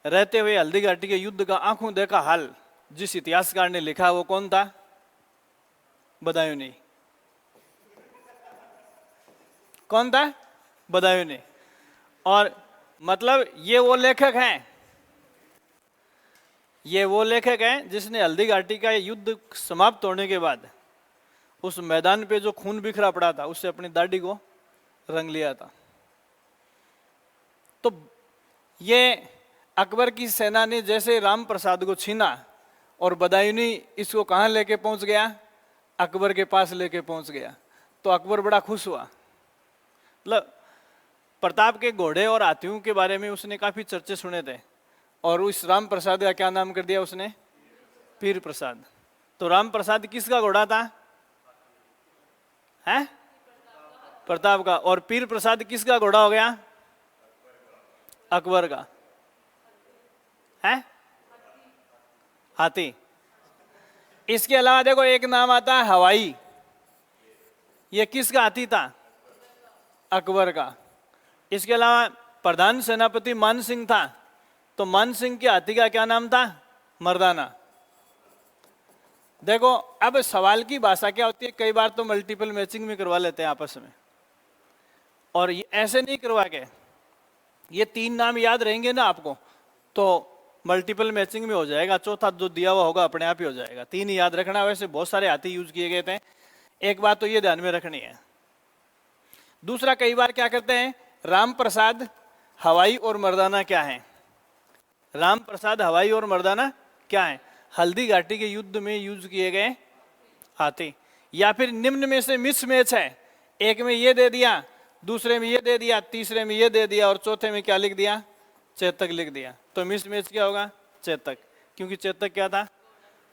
रहते हुए हल्दी घाटी के युद्ध का आंखों देखा हाल जिस इतिहासकार ने लिखा वो कौन था? बदायूनी। कौन था? बदायूनी। और मतलब ये वो लेखक हैं, ये वो लेखक हैं जिसने हल्दी घाटी का युद्ध समाप्त होने के बाद उस मैदान पे जो खून बिखरा पड़ा था उससे अपनी दाढ़ी को रंग लिया था। तो ये अकबर की सेना ने जैसे राम प्रसाद को छीना और बदायूनी इसको कहाँ लेके पहुंच गया? अकबर के पास लेके पहुंच गया। तो अकबर बड़ा खुश हुआ। मतलब प्रताप के घोड़े और हाथियों के बारे में उसने काफी चर्चे सुने थे, और उस राम प्रसाद का क्या नाम कर दिया उसने? पीर प्रसाद। तो राम प्रसाद किसका घोड़ा था? है? प्रताप का। और पीर प्रसाद किसका घोड़ा हो गया? अकबर का। है? हाथी। इसके अलावा देखो एक नाम आता है हवाई। ये किसका हाथी था? अकबर का। इसके अलावा प्रधान सेनापति मान सिंह था, तो मान सिंह के हाथी का क्या नाम था? मर्दाना। देखो अब सवाल की भाषा क्या होती है, कई बार तो मल्टीपल मैचिंग में करवा लेते हैं आपस में, और ये ऐसे नहीं करवा के ये 3 नाम याद रहेंगे ना आपको, तो मल्टीपल मैचिंग में हो जाएगा। चौथा जो दिया हुआ होगा अपने आप ही हो जाएगा। 3 ही याद रखना। वैसे बहुत सारे हाथी यूज किए गए थे, एक बात तो ये ध्यान में रखनी है। दूसरा, कई बार क्या करते हैं, राम प्रसाद हवाई और मर्दाना क्या है? राम प्रसाद हवाई और मर्दाना क्या है? हल्दी घाटी के युद्ध में यूज किए गए हाथी। या फिर निम्न में से मिस मैच है, एक में ये दे दिया, दूसरे में ये दे दिया, तीसरे में ये दे दिया, और चौथे में क्या लिख दिया? चेतक लिख दिया। तो मिस मैच क्या होगा? चेतक। क्योंकि चेतक क्या था?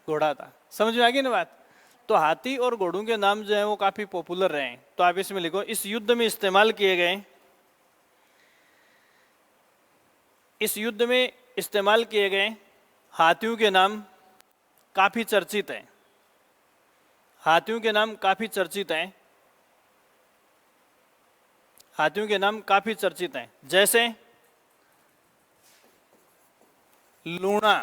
घोड़ा था। समझ में आ गई ना बात? तो हाथी और घोड़ों के नाम जो है वो काफी पॉपुलर रहे हैं। तो आप इसमें लिखो, इस युद्ध में इस्तेमाल किए गए, इस युद्ध में इस्तेमाल किए गए हाथियों के नाम काफी चर्चित हैं। हाथियों के नाम काफी चर्चित हैं। हाथियों के नाम काफी चर्चित हैं, जैसे लूणा,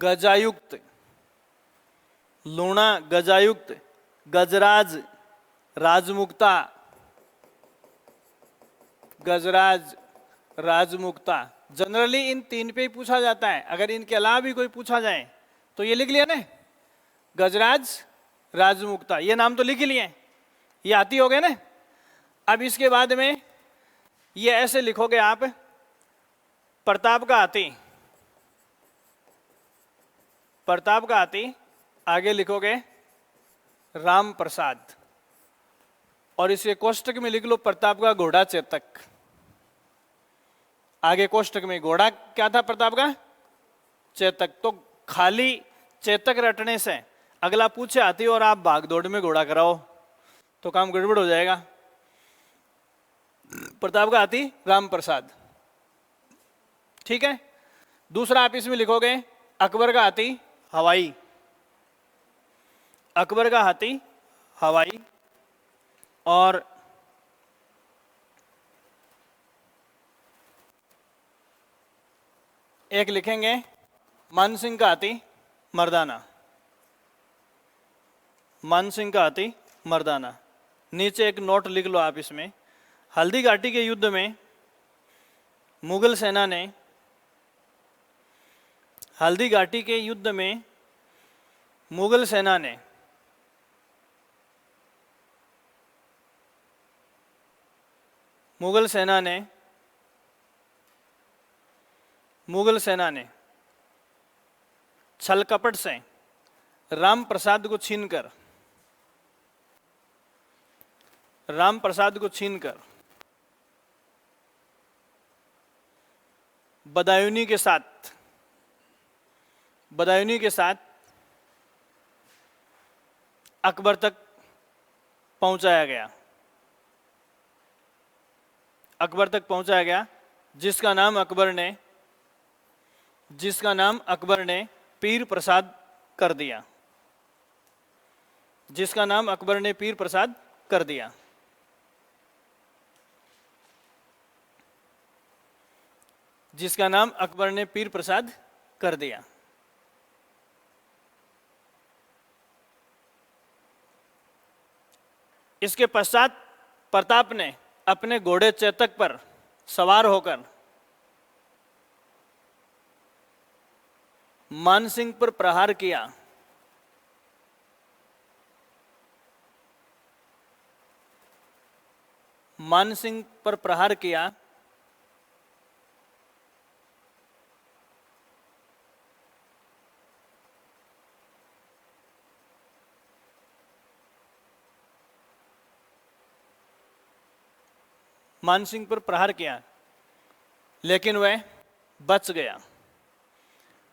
गजायुक्त, लूणा गजायुक्त, गजराज, राजमुक्ता, गजराज, राजमुक्ता। जनरली इन तीन पे ही पूछा जाता है, अगर इनके अलावा भी कोई पूछा जाए तो ये लिख लिया ना, गजराज, राजमुक्ता, ये नाम तो लिख ही लिए, ये हाथी हो गए ना। अब इसके बाद में ये ऐसे लिखोगे आप, प्रताप का हाथी, प्रताप का हाथी, आगे लिखोगे राम प्रसाद, और इसे कोष्टक में लिख लो प्रताप का घोड़ा चेतक। आगे कोष्टक में घोड़ा क्या था प्रताप का? चेतक। तो खाली चेतक रटने से अगला पूछे हाथी और आप भाग दौड़ में घोड़ा कराओ तो काम गड़बड़ हो जाएगा। प्रताप का हाथी राम प्रसाद, ठीक है। दूसरा आप इसमें लिखोगे अकबर का हाथी हवाई, अकबर का हाथी हवाई, और एक लिखेंगे मानसिंह का हाथी मर्दाना, मानसिंह का हाथी मर्दाना। नीचे एक नोट लिख लो आप इसमें, हल्दी घाटी के युद्ध में मुगल सेना ने, हल्दी घाटी के युद्ध में मुगल सेना ने मुगल सेना ने छल कपट से राम प्रसाद को छीनकर बदायूनी के साथ अकबर तक पहुंचाया गया, जिसका नाम अकबर ने पीर प्रसाद कर दिया, जिसका नाम अकबर ने पीर प्रसाद कर दिया। जिसका नाम अकबर ने पीर प्रसाद कर दिया। इसके पश्चात प्रताप ने अपने घोड़े चेतक पर सवार होकर मानसिंह पर प्रहार किया। मानसिंह पर प्रहार किया। मानसिंह पर प्रहार किया, लेकिन वह बच गया।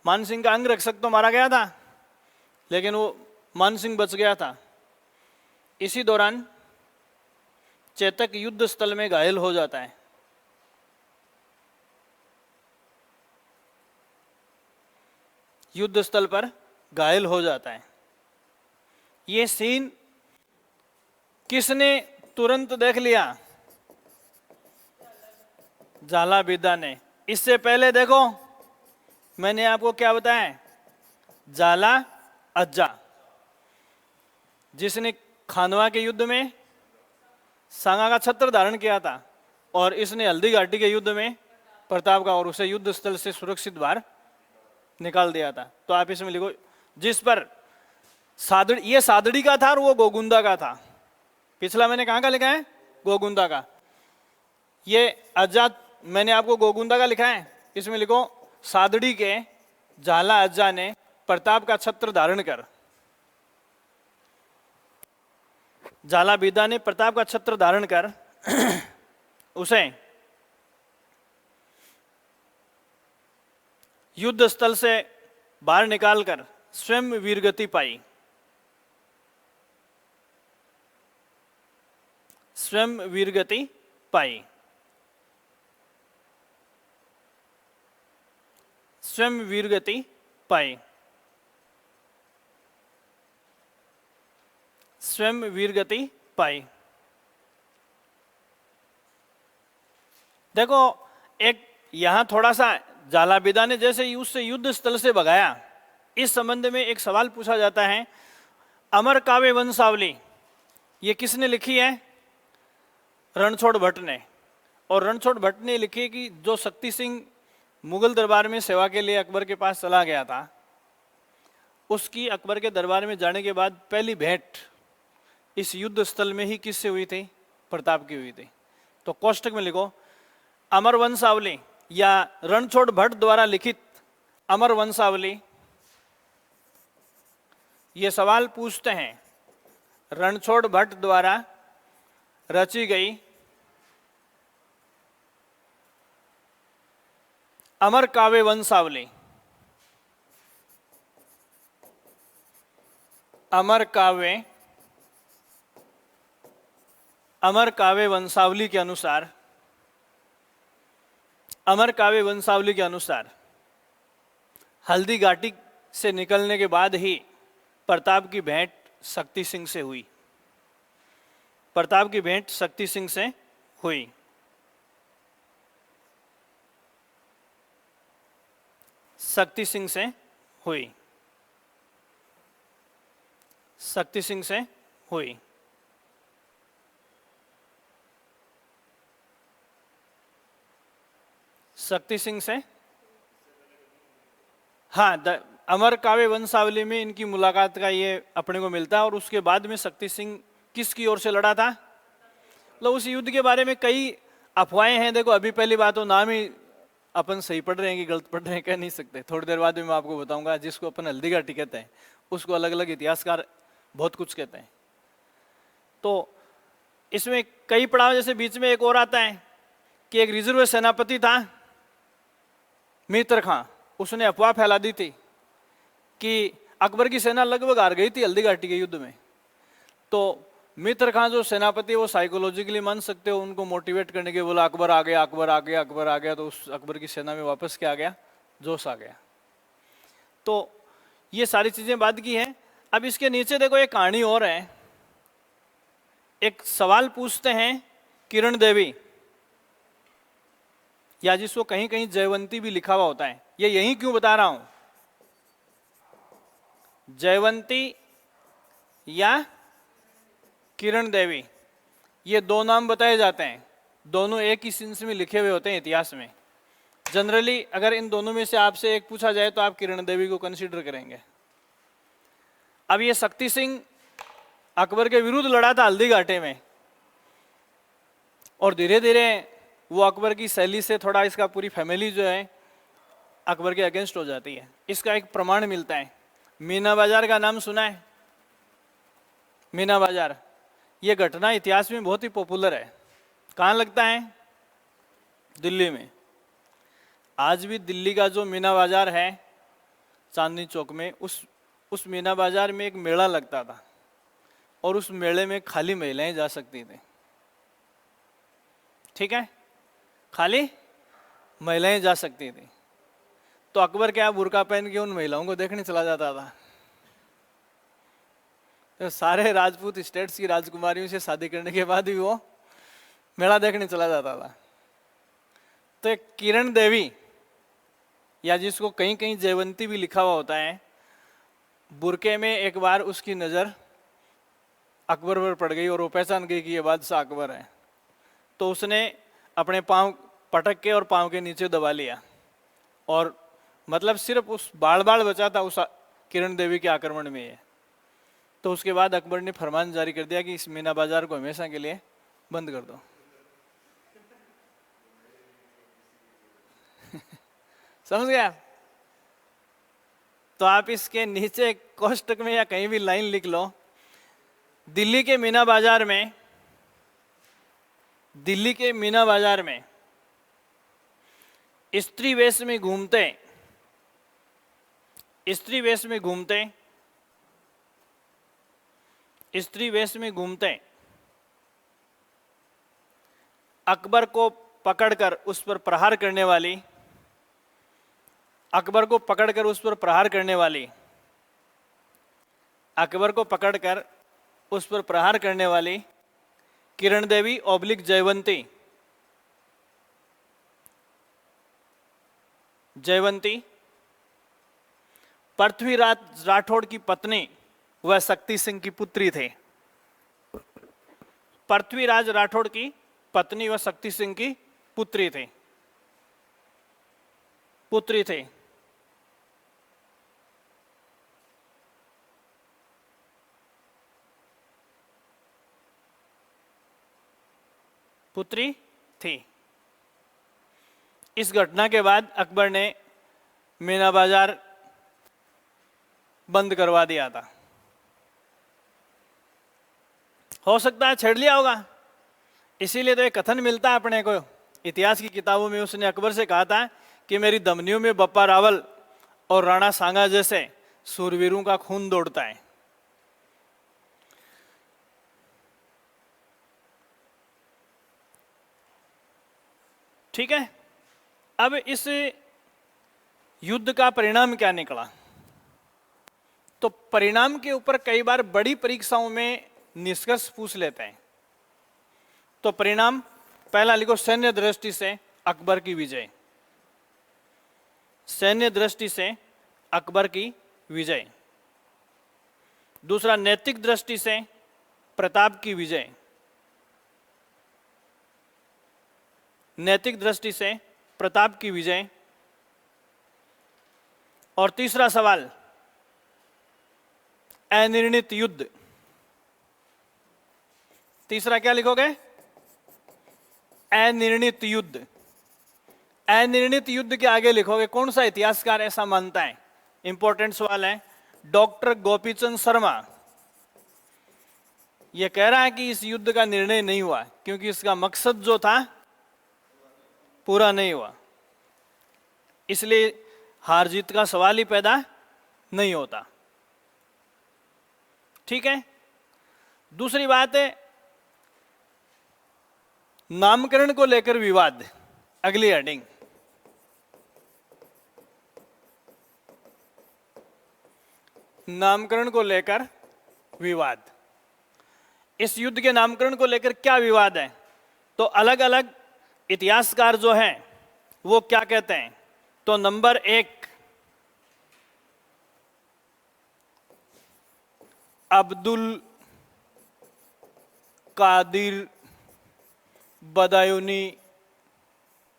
मानसिंह का अंग रक्षक तो मारा गया था, लेकिन वो मानसिंह बच गया था। इसी दौरान चेतक युद्ध स्थल में घायल हो जाता है। युद्ध स्थल पर घायल हो जाता है। ये सीन किसने तुरंत देख लिया? झाला बिदा ने। इससे पहले देखो मैंने आपको क्या बताया, झाला अज्जा, जिसने खानवा के युद्ध में सांगा का छत्र धारण किया था, और इसने हल्दी घाटी के युद्ध में प्रताप का, और उसे युद्ध स्थल से सुरक्षित बाहर निकाल दिया था। तो आप इसमें लिखो, जिस पर ये सादड़ी का था और वो गोगुंदा का था। पिछला मैंने कहां का लिखा है? गोगुंदा का। ये अज्जा मैंने आपको गोगुंदा का लिखा है, इसमें लिखो सादड़ी के झाला अज्जा ने प्रताप का छत्र धारण कर, झाला बीदा ने प्रताप का छत्र धारण कर उसे युद्ध स्थल से बाहर निकालकर स्वयं वीरगति पाई। स्वयं वीरगति पाई। स्वयं वीरगति पाई। स्वयं वीरगति पाई। देखो, एक यहां थोड़ा सा जालाबिदा ने जैसे उससे युद्ध स्थल से भगाया, इस संबंध में एक सवाल पूछा जाता है। अमर काव्य वंशावली ये किसने लिखी है? रणछोड़ भट्ट ने। और रणछोड़ भट्ट ने लिखी कि जो शक्ति सिंह मुगल दरबार में सेवा के लिए अकबर के पास चला गया था, उसकी अकबर के दरबार में जाने के बाद पहली भेंट इस युद्ध स्थल में ही किससे हुई थी? प्रताप की हुई थी। तो कोष्टक में लिखो अमर वंशावली या रणछोड़ भट्ट द्वारा लिखित अमर वंशावली। ये सवाल पूछते हैं, रणछोड़ भट्ट द्वारा रची गई अमर काव्य वंशावली, अमर काव्य वंशावली के अनुसार, अमर काव्य वंशावली के अनुसार हल्दी घाटी से निकलने के बाद ही प्रताप की भेंट शक्ति सिंह से हुई। प्रताप की भेंट शक्ति सिंह से हुई। शक्ति सिंह से हुई। शक्ति सिंह से हुई। शक्ति सिंह से, हाँ, अमर काव्य वंशावली में इनकी मुलाकात का ये अपने को मिलता है। और उसके बाद में शक्ति सिंह किसकी ओर से लड़ा था? मतलब उस युद्ध के बारे में कई अफवाहें हैं। देखो, अभी पहली बात तो नाम ही अपन सही पढ़ रहे हैं कि गलत पढ़ रहे हैं कह नहीं सकते। थोड़ी देर बाद में मैं आपको बताऊंगा। जिसको अपन हल्दी घाटी कहते हैं उसको अलग अलग इतिहासकार बहुत कुछ कहते हैं। तो इसमें कई पड़ाव, जैसे बीच में एक और आता है कि एक रिजर्व सेनापति था मित्र खां, उसने अफवाह फैला दी थी कि अकबर की सेना लगभग हार गई थी हल्दी घाटी के युद्ध में। तो मित्र खां जो सेनापति, वो साइकोलॉजिकली मान सकते हो, उनको मोटिवेट करने के बोला अकबर आ गया, अकबर आ गया, अकबर आ गया। तो उस अकबर की सेना में वापस क्या आ गया? जोश आ गया। तो ये सारी चीजें बाद की हैं। अब इसके नीचे देखो एक कहानी और है। एक सवाल पूछते हैं किरण देवी, या जिसको कहीं कहीं जयवंती भी लिखा हुआ होता है। ये यही क्यों बता रहा हूं? जयवंती या किरण देवी, ये दो नाम बताए जाते हैं। दोनों एक ही सेंस में लिखे हुए होते हैं इतिहास में। जनरली अगर इन दोनों में से आपसे एक पूछा जाए तो आप किरण देवी को कंसीडर करेंगे। अब ये शक्ति सिंह अकबर के विरुद्ध लड़ा था हल्दी घाटी में, और धीरे धीरे वो अकबर की शैली से थोड़ा, इसका पूरी फैमिली जो है अकबर के अगेंस्ट हो जाती है। इसका एक प्रमाण मिलता है। मीना बाजार का नाम सुना है? मीना बाजार, ये घटना इतिहास में बहुत ही पॉपुलर है। कहाँ लगता है? दिल्ली में। आज भी दिल्ली का जो मीना बाजार है चांदनी चौक में, उस मीना बाजार में एक मेला लगता था, और उस मेले में खाली महिलाएं जा सकती थी। ठीक है, खाली महिलाएं जा सकती थी। तो अकबर क्या बुर्का पहन के उन महिलाओं को देखने चला जाता था। तो सारे राजपूत स्टेट्स की राजकुमारियों से शादी करने के बाद भी वो मेला देखने चला जाता था। तो एक किरण देवी, या जिसको कहीं कहीं जयवंती भी लिखा हुआ होता है, बुरके में एक बार उसकी नज़र अकबर पर पड़ गई और वो पहचान गई कि ये बादशाह अकबर है। तो उसने अपने पाँव पटक के और पाँव के नीचे दबा लिया, और मतलब सिर्फ उस बाल बचा था उस किरण देवी के आक्रमण में है। तो उसके बाद अकबर ने फरमान जारी कर दिया कि इस मीना बाजार को हमेशा के लिए बंद कर दो। समझ गया? तो आप इसके नीचे कोष्टक में या कहीं भी लाइन लिख लो, दिल्ली के मीना बाजार में, दिल्ली के मीना बाजार में स्त्री वेश में घूमते, स्त्री वेश में घूमते, स्त्री वेश में घूमते अकबर को पकड़कर उस पर प्रहार करने वाली, अकबर को पकड़कर उस पर प्रहार करने वाली, अकबर को पकड़कर उस पर प्रहार करने वाली किरण देवी ऑब्लिक जयवंती, जयवंती पृथ्वीराज राठौड़ की पत्नी वह शक्ति सिंह की पुत्री थे। पृथ्वीराज राठौड़ की पत्नी व शक्ति सिंह की पुत्री थे, पुत्री थे। पुत्री थी। इस घटना के बाद अकबर ने मीना बाजार बंद करवा दिया था। हो सकता है छेड़ लिया होगा, इसीलिए तो एक कथन मिलता है अपने को इतिहास की किताबों में। उसने अकबर से कहा था कि मेरी धमनियों में बप्पा रावल और राणा सांगा जैसे सूरवीरों का खून दौड़ता है। ठीक है, अब इस युद्ध का परिणाम क्या निकला? तो परिणाम के ऊपर कई बार बड़ी परीक्षाओं में निष्कर्ष पूछ लेते हैं। तो परिणाम पहला लिखो, सैन्य दृष्टि से अकबर की विजय। सैन्य दृष्टि से अकबर की विजय। दूसरा, नैतिक दृष्टि से प्रताप की विजय। नैतिक दृष्टि से प्रताप की विजय। और तीसरा सवाल, अनिर्णित युद्ध। तीसरा क्या लिखोगे? अनिर्णित युद्ध। अनिर्णित युद्ध के आगे लिखोगे, कौन सा इतिहासकार ऐसा मानता है? इंपॉर्टेंट सवाल है। डॉक्टर गोपीचंद शर्मा यह कह रहा है कि इस युद्ध का निर्णय नहीं हुआ क्योंकि इसका मकसद जो था पूरा नहीं हुआ, इसलिए हार जीत का सवाल ही पैदा नहीं होता। ठीक है। दूसरी बात है, नामकरण को लेकर विवाद। अगली हेडिंग, नामकरण को लेकर विवाद। इस युद्ध के नामकरण को लेकर क्या विवाद है? तो अलग अलग इतिहासकार जो हैं वो क्या कहते हैं? तो नंबर 1, अब्दुल कादिर बदायूनी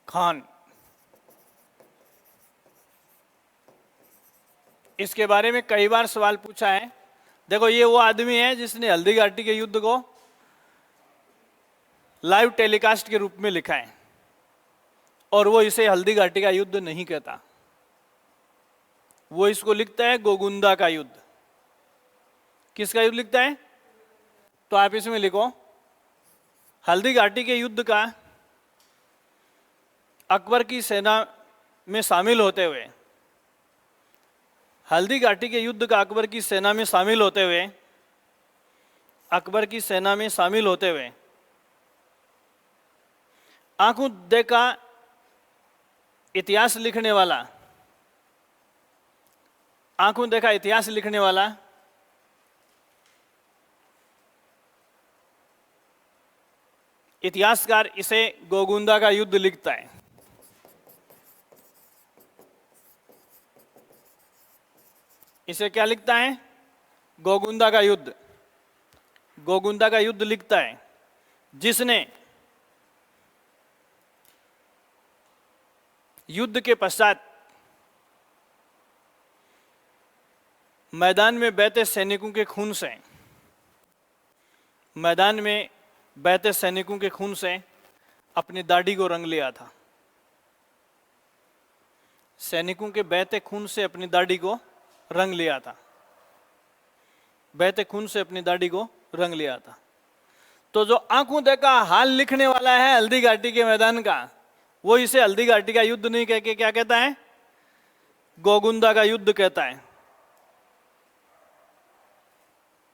खान। इसके बारे में कई बार सवाल पूछा है। देखो, ये वो आदमी है जिसने हल्दी घाटी के युद्ध को लाइव टेलीकास्ट के रूप में लिखा है, और वो इसे हल्दी घाटी का युद्ध नहीं कहता, वो इसको लिखता है गोगुंदा का युद्ध। किसका युद्ध लिखता है? तो आप इसमें लिखो, हल्दी घाटी के युद्ध का अकबर की सेना में शामिल होते हुए, हल्दी घाटी के युद्ध का अकबर की सेना में शामिल होते हुए, अकबर की सेना में शामिल होते हुए आंखों देखा इतिहास लिखने वाला, आंखों देखा इतिहास लिखने वाला इतिहासकार इसे गोगुंदा का युद्ध लिखता है। इसे क्या लिखता है? गोगुंदा का युद्ध। गोगुंदा का युद्ध लिखता है, जिसने युद्ध के पश्चात मैदान में बहते सैनिकों के खून से, मैदान में बहते सैनिकों के खून से अपनी दाढ़ी को रंग लिया था। सैनिकों के बहते खून से अपनी दाढ़ी को रंग लिया था। बहते खून से अपनी दाढ़ी को रंग लिया था। तो जो आंखों देखा हाल लिखने वाला है हल्दी घाटी के मैदान का, वो इसे हल्दी घाटी का युद्ध नहीं कह के क्या कहता है? गोगुंदा का युद्ध कहता है।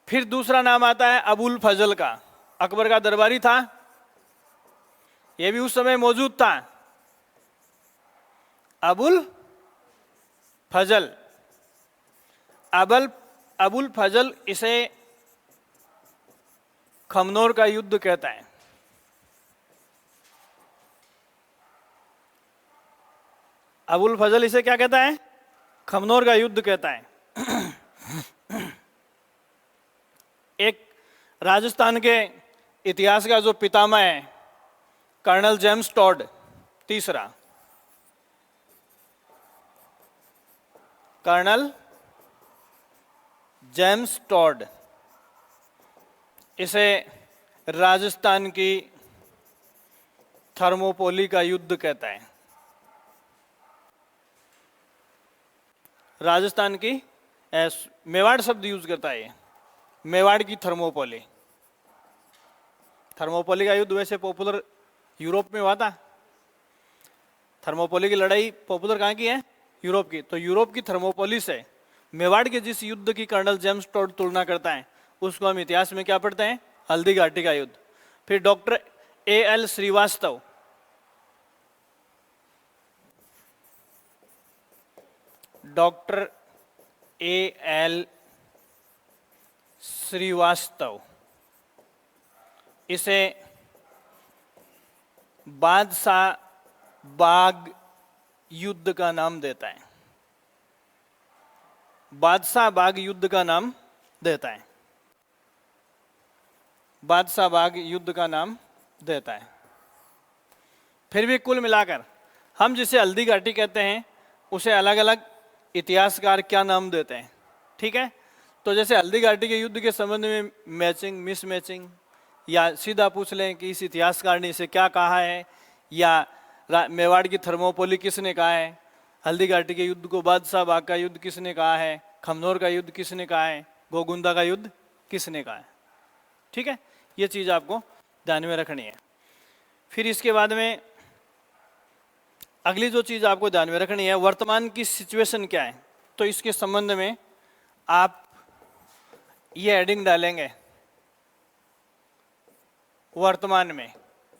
फिर दूसरा नाम आता है अबुल फजल का। अकबर का दरबारी था, यह भी उस समय मौजूद था। अबुल फजल, अबुल फजल इसे खमनोर का युद्ध कहता है? अबुल फजल इसे क्या कहता है? खमनोर का युद्ध कहता है। एक राजस्थान के इतिहास का जो पितामह है कर्नल जेम्स टॉड, तीसरा कर्नल जेम्स टॉड, इसे राजस्थान की थर्मोपोली का युद्ध कहता है। राजस्थान की मेवाड़ शब्द यूज करता है ये, मेवाड़ की थर्मोपोली। थर्मोपोली का युद्ध वैसे पॉपुलर यूरोप में हुआ था। थर्मोपोली की लड़ाई पॉपुलर कहाँ की है? यूरोप की। तो यूरोप की थर्मोपोली से मेवाड़ के जिस युद्ध की कर्नल जेम्स टॉड तुलना करता है उसको हम इतिहास में क्या पढ़ते हैं? हल्दी घाटी का युद्ध। फिर doctor A.L. Srivastava, doctor A.L. Srivastava इसे बादशाह बाग युद्ध का नाम देता है। बादशाह बाग युद्ध का नाम देता है। बादशाह बाग युद्ध का नाम देता है। फिर भी कुल मिलाकर हम जिसे हल्दी घाटी कहते हैं उसे अलग अलग इतिहासकार क्या नाम देते हैं, ठीक है? तो जैसे हल्दी घाटी के युद्ध के संबंध में मैचिंग, मिस मैचिंग, या सीधा पूछ लें कि इस इतिहासकार ने इसे क्या कहा है, या मेवाड़ की थर्मोपोली किसने कहा है, हल्दी घाटी के युद्ध को बादशाह बाग का युद्ध किसने कहा है, खमनोर का युद्ध किसने कहा है, गोगुंदा का युद्ध किसने कहा है, ठीक है? ये चीज़ आपको ध्यान में रखनी है। फिर इसके बाद में अगली जो चीज़ आपको ध्यान में रखनी है, वर्तमान की सिचुएशन क्या है। तो इसके संबंध में आप ये हेडिंग डालेंगे, वर्तमान में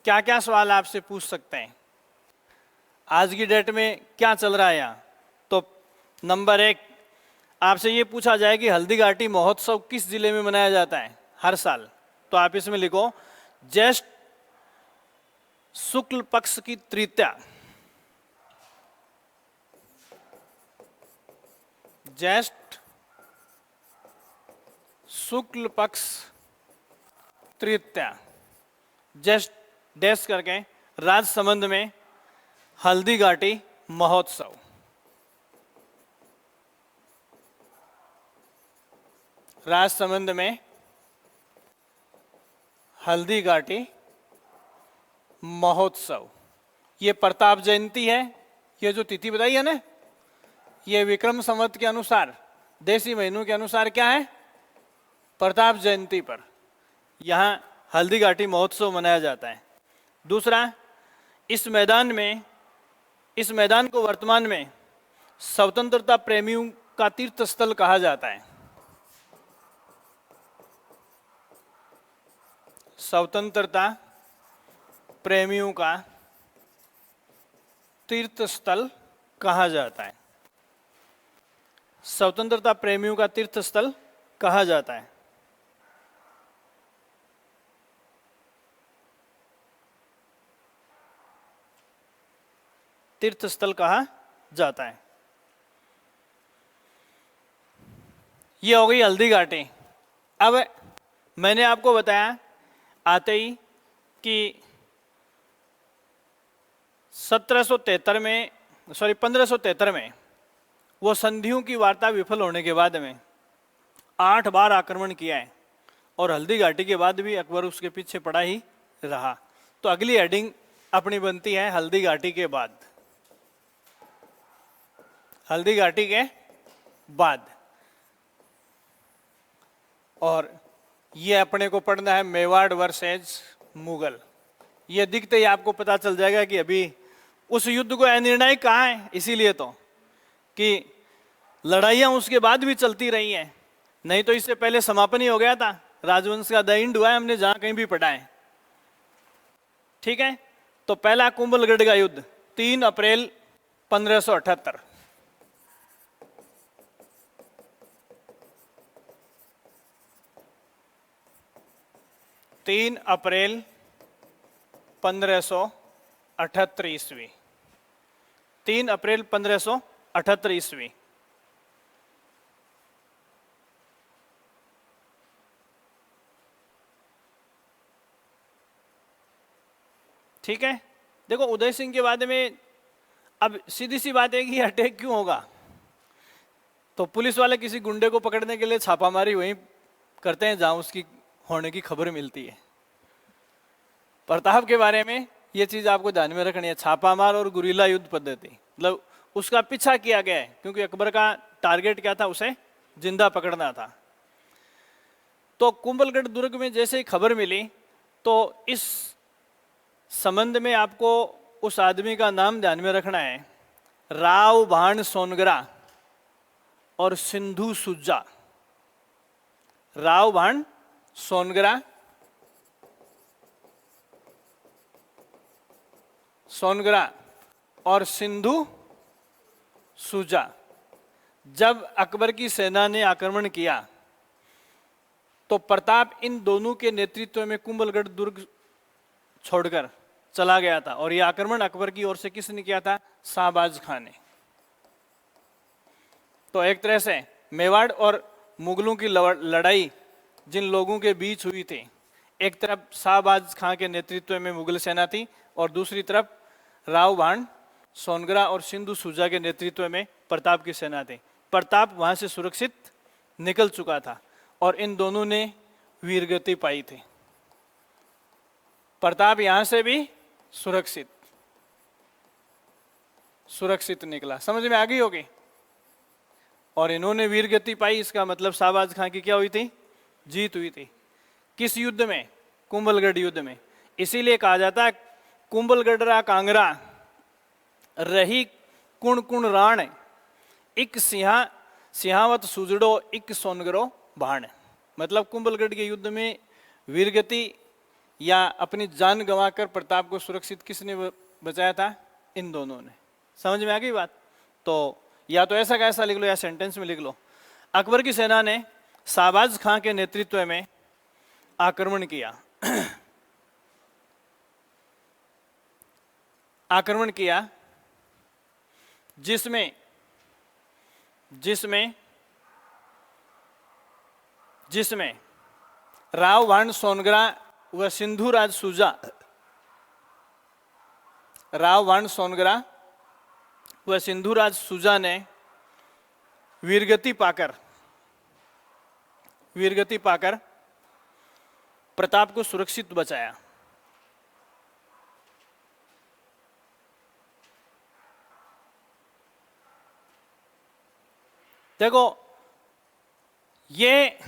क्या क्या सवाल आपसे पूछ सकते हैं, आज की डेट में क्या चल रहा है यहाँ। तो नंबर 1 आपसे ये पूछा जाए कि हल्दी घाटी महोत्सव किस जिले में मनाया जाता है हर साल। तो आप इसमें लिखो ज्येष्ठ शुक्ल पक्ष की तृतीया, ज्येष्ठ शुक्ल पक्ष तृतीया, ज्येष्ठ डैश करके राजसमंद में हल्दी घाटी महोत्सव। राजसमंद में हल्दी घाटी महोत्सव। ये प्रताप जयंती है। ये जो तिथि बताई है ना, ये विक्रम संवत के अनुसार, देसी महीनों के अनुसार क्या है? प्रताप जयंती पर यहाँ हल्दी घाटी महोत्सव मनाया जाता है। दूसरा, इस मैदान को वर्तमान में स्वतंत्रता प्रेमियों का तीर्थ स्थल कहा जाता है। स्वतंत्रता प्रेमियों का तीर्थ स्थल कहा जाता है। स्वतंत्रता प्रेमियों का तीर्थ स्थल कहा जाता है। तीर्थ स्थल कहा जाता है। ये हो गई हल्दी घाटी। अब मैंने आपको बताया आते ही कि 1573 में वो संधियों की वार्ता विफल होने के बाद में 8 बार आक्रमण किया है और हल्दी घाटी के बाद भी अकबर उसके पीछे पड़ा ही रहा। तो अगली हेडिंग अपनी बनती है हल्दी घाटी के बाद। हल्दी घाटी के बाद, और ये अपने को पढ़ना है मेवाड़ वर्सेज मुगल। ये दिखते ही आपको पता चल जाएगा कि अभी उस युद्ध को अनिर्णायक कहा है, इसीलिए तो कि लड़ाइयां उसके बाद भी चलती रही हैं, नहीं तो इससे पहले समापन ही हो गया था। राजवंश का द एंड हुआ है, हमने जहां कहीं भी पढ़ा है, ठीक है। तो पहला कुंभलगढ़ का युद्ध 3 अप्रैल 1578। 3 अप्रैल 1578 ईस्वी। 3 अप्रैल 1578 ईस्वी। ठीक है। देखो उदय सिंह के बारे में अब सीधी सी बात है कि अटैक क्यों होगा, तो पुलिस वाले किसी गुंडे को पकड़ने के लिए छापामारी वहीं करते हैं जहां उसकी होने की खबर मिलती है। प्रताप के बारे में ये चीज आपको ध्यान में रखनी है, छापामार और गुरीला युद्ध पद्धति, मतलब उसका पीछा किया गया है क्योंकि अकबर का टारगेट क्या था, उसे जिंदा पकड़ना था। तो कुंभलगढ़ दुर्ग में जैसे ही खबर मिली तो इस संबंध में आपको उस आदमी का नाम ध्यान में रखना है, राव भाण सोनगरा और सिंधु सुज्जा। राव भाण सोनगरा और सिंधु सुजा। जब अकबर की सेना ने आक्रमण किया तो प्रताप इन दोनों के नेतृत्व में कुंभलगढ़ दुर्ग छोड़कर चला गया था, और यह आक्रमण अकबर की ओर से किसने किया था? शाहबाज खान ने। तो एक तरह से मेवाड़ और मुगलों की लड़ाई जिन लोगों के बीच हुई थी, एक तरफ शाहबाज खान के नेतृत्व में मुगल सेना थी और दूसरी तरफ राव भाण सोनगरा और सिंधु सुजा के नेतृत्व में प्रताप की सेना थी। प्रताप वहां से सुरक्षित निकल चुका था और इन दोनों ने वीरगति पाई थी। प्रताप यहां से भी सुरक्षित निकला, समझ में आ गई होगी। और इन्होंने वीरगति पाई, इसका मतलब शाहबाज खान की क्या हुई थी? जीत हुई थी। किस युद्ध में? कुंभलगढ़ युद्ध में। इसीलिए कहा जाता है कुंभलगढ़ कांगरा रही कुण कुण राण, एक सिंहावत सुजड़ो एक सोनगरो भाण। मतलब कुंभलगढ़ के युद्ध में वीरगति या अपनी जान गंवाकर प्रताप को सुरक्षित किसने बचाया था? इन दोनों ने। समझ में आ गई बात? तो या तो ऐसा का ऐसा लिख लो या सेंटेंस में लिख लो। अकबर की सेना ने शाहबाज खां के नेतृत्व में आक्रमण किया जिसमें राव भाण सोनगरा व सिंधुराज सुजा, राव भाण सोनगरा व सिंधुराज सुजा ने वीरगति पाकर प्रताप को सुरक्षित बचाया। देखो ये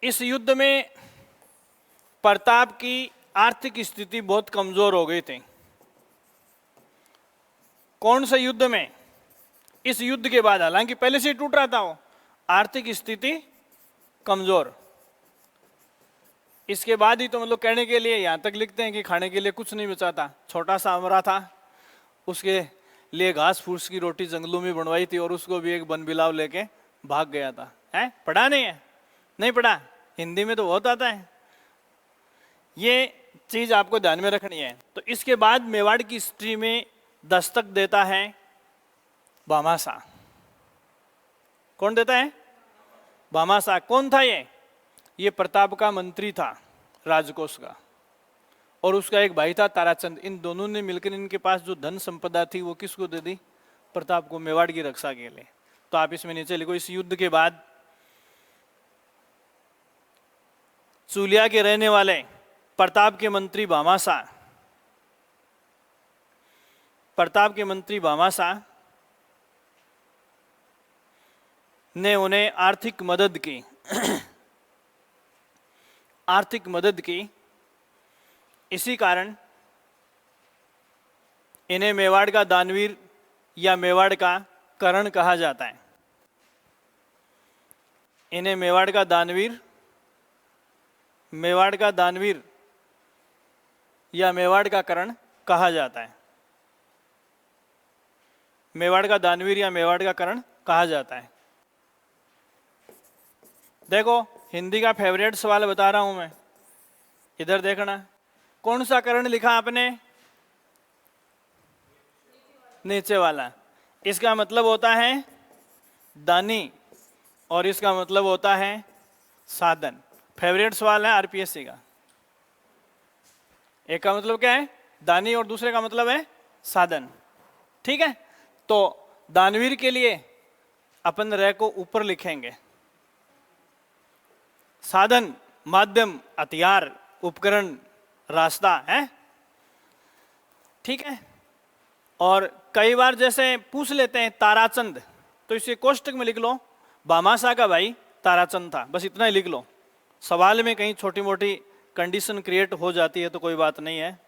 इस युद्ध में प्रताप की आर्थिक स्थिति बहुत कमजोर हो गई थी। कौन से युद्ध में? इस युद्ध के बाद, हालांकि पहले से ही टूट रहा था वो, आर्थिक स्थिति कमजोर। इसके बाद ही तो मतलब कहने के लिए यहां तक लिखते हैं कि खाने के लिए कुछ नहीं बचा था। छोटा सा अमरा था, उसके लिए घास फूस की रोटी जंगलों में बनवाई थी और उसको भी एक वन बिलाव लेके भाग गया था। है पढ़ा नहीं है? नहीं पढ़ा? हिंदी में तो बहुत आता है। ये चीज आपको ध्यान में रखनी है। तो इसके बाद मेवाड़ की हिस्ट्री में दस्तक देता है भामाशाह। कौन देता है? भामाशाह। कौन था ये प्रताप का मंत्री था, राजकोष का, और उसका एक भाई था ताराचंद। इन दोनों ने मिलकर इनके पास जो धन संपदा थी वो किसको दे दी? प्रताप को, मेवाड़ की रक्षा के लिए। तो आप इसमें नीचे लिखो, इस युद्ध के बाद चूलिया के रहने वाले प्रताप के मंत्री भामाशाह ने उन्हें आर्थिक मदद की। इसी कारण इन्हें मेवाड़ का दानवीर या मेवाड़ का करण कहा जाता है। इन्हें मेवाड़ का दानवीर या मेवाड़ का करण कहा जाता है। मेवाड़ का दानवीर या मेवाड़ का करण कहा जाता है। देखो हिंदी का फेवरेट सवाल बता रहा हूं मैं, इधर देखना, कौन सा कर्ण लिखा आपने? नीचे वाला। इसका मतलब होता है दानी और इसका मतलब होता है साधन। फेवरेट सवाल है आरपीएससी का। एक का मतलब क्या है? दानी, और दूसरे का मतलब है साधन। ठीक है, तो दानवीर के लिए अपन रे को ऊपर लिखेंगे। साधन, माध्यम, हथियार, उपकरण, रास्ता है। ठीक है, और कई बार जैसे पूछ लेते हैं ताराचंद, तो इसे कोष्टक में लिख लो भामाशाह का भाई ताराचंद था, बस इतना ही लिख लो। सवाल में कहीं छोटी मोटी कंडीशन क्रिएट हो जाती है तो कोई बात नहीं है।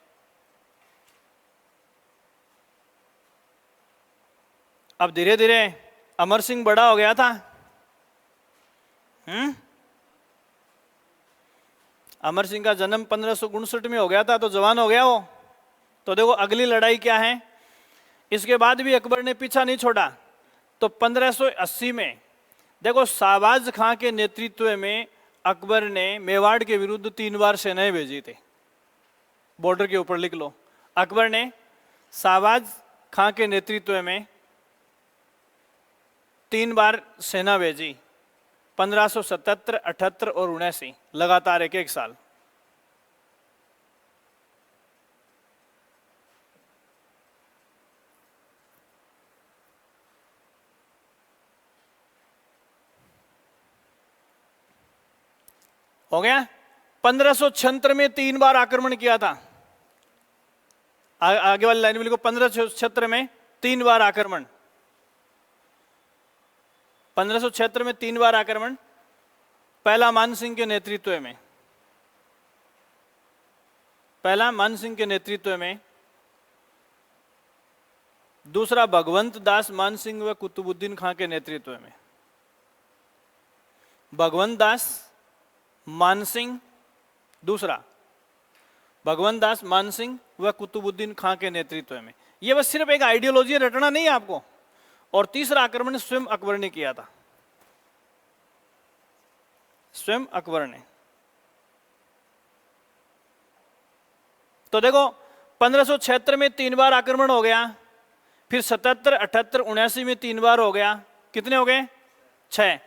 अब धीरे धीरे अमर सिंह बड़ा हो गया था। अमर सिंह का जन्म 1559 में हो गया था, तो जवान हो गया वो। तो देखो अगली लड़ाई क्या है। इसके बाद भी अकबर ने पीछा नहीं छोड़ा। तो 1580 में देखो शाहबाज खां के नेतृत्व में अकबर ने मेवाड़ के विरुद्ध 3 बार सेनाएं भेजी थी। बॉर्डर के ऊपर लिख लो, अकबर ने शाहबाज खां के नेतृत्व में 3 बार सेना भेजी, 1577, 78 और 79, लगातार एक एक साल। हो गया। 1576 में 3 बार आक्रमण किया था। आगे वाली लाइन में लिखो, 1576 में 3 बार आक्रमण। 1576 में 3 बार आक्रमण। पहला मान सिंह के नेतृत्व में, पहला मान सिंह के नेतृत्व में, दूसरा भगवंत दास मान सिंह व कुतुबुद्दीन खां के नेतृत्व में। भगवंत दास मान सिंह, दूसरा भगवंत दास मान सिंह व कुतुबुद्दीन खां के नेतृत्व में। यह बस सिर्फ एक आइडियोलॉजी रटना नहीं है आपको। और तीसरा आक्रमण स्वयं अकबर ने किया था, स्वयं अकबर ने। तो देखो 1576 में 3 बार आक्रमण हो गया, फिर 77, 78, 79 में 3 बार हो गया। कितने हो गए? 6।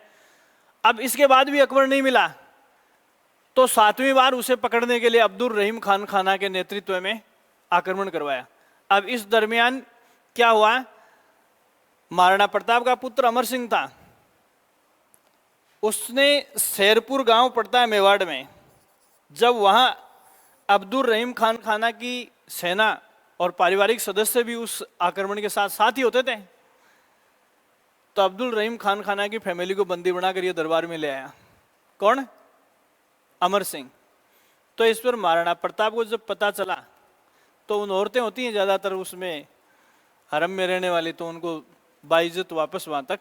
अब इसके बाद भी अकबर नहीं मिला, तो 7वीं बार उसे पकड़ने के लिए अब्दुल रहीम खान खाना के नेतृत्व में आक्रमण करवाया। अब इस दरमियान क्या हुआ? महाराणा प्रताप का पुत्र अमर सिंह था, उसने शेरपुर गांव पड़ता है मेवाड़ में, जब वहां अब्दुल रहीम खान खाना की सेना और पारिवारिक सदस्य भी उस आक्रमण के साथ साथ ही होते थे, तो अब्दुल रहीम खान खाना की फैमिली को बंदी बनाकर ये दरबार में ले आया। कौन? अमर सिंह। तो इस पर महाराणा प्रताप को जब पता चला, तो उन औरतें होती हैं ज़्यादातर उसमें हरम में रहने वाली, तो उनको बाइज्जत वापस वहाँ तक